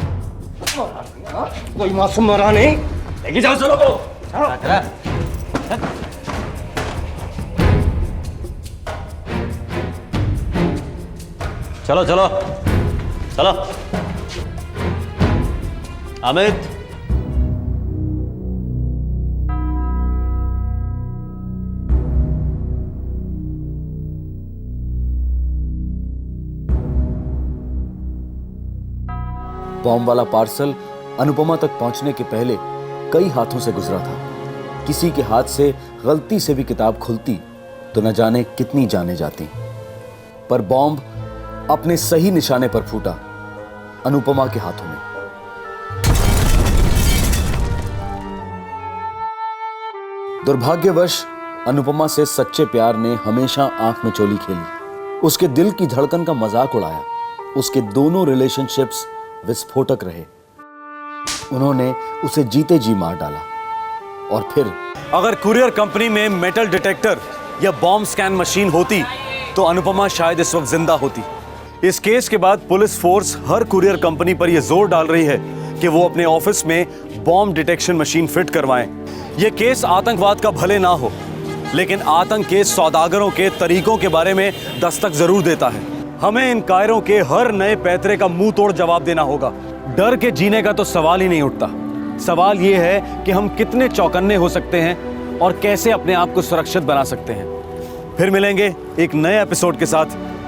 कोई मासूम मरा नहीं। लेके जाओ चलो को। चलो चलो चलो। अमित, बॉम्ब वाला पार्सल अनुपमा तक पहुंचने के पहले कई हाथों से गुजरा था। किसी के हाथ से गलती से भी किताब खुलती तो न जाने कितनी जाने जाती। पर बॉम्ब अपने सही निशाने पर फूटा, अनुपमा के हाथों में। दुर्भाग्यवश अनुपमा से सच्चे प्यार ने हमेशा आंख में चोली खेली, उसके दिल की धड़कन का मजाक उड़ाया। उसके दोनों रिलेशनशिप्स विस्फोटक रहे। उन्होंने उसे जीते जी मार डाला। और फिर अगर कुरियर कंपनी में मेटल डिटेक्टर या बॉम्ब स्कैन मशीन होती तो अनुपमा शायद इस वक्त जिंदा होती। इस केस के बाद police force her courier company पर यह जोर डाल रही है कि वो अपने ऑफिस में बॉम्ब डिटेक्शन मशीन फिट करवाएं। यह केस आतंकवाद का भले ना हो, लेकिन आतंक के सौदागरों के तरीकों के बारे में दस्तक जरूर देता है। हमें इन कायरों के हर नए पैतरे का मुंह तोड़ जवाब देना होगा। डर के जीने का तो सवाल ही नहीं उठता। सवाल यह है कि हम कितने चौकन्ने हो सकते हैं और कैसे अपने आप को सुरक्षित बना सकते हैं। फिर मिलेंगे एक नए एपिसोड के साथ।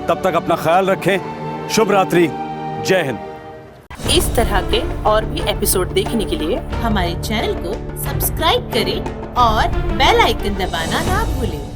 तब तक अपना ख्याल रखें। शुभ रात्रि। जय हिंद। इस तरह के और भी एपिसोड देखने के लिए हमारे चैनल को सब्सक्राइब करें और बेल आइकन दबाना ना भूलें।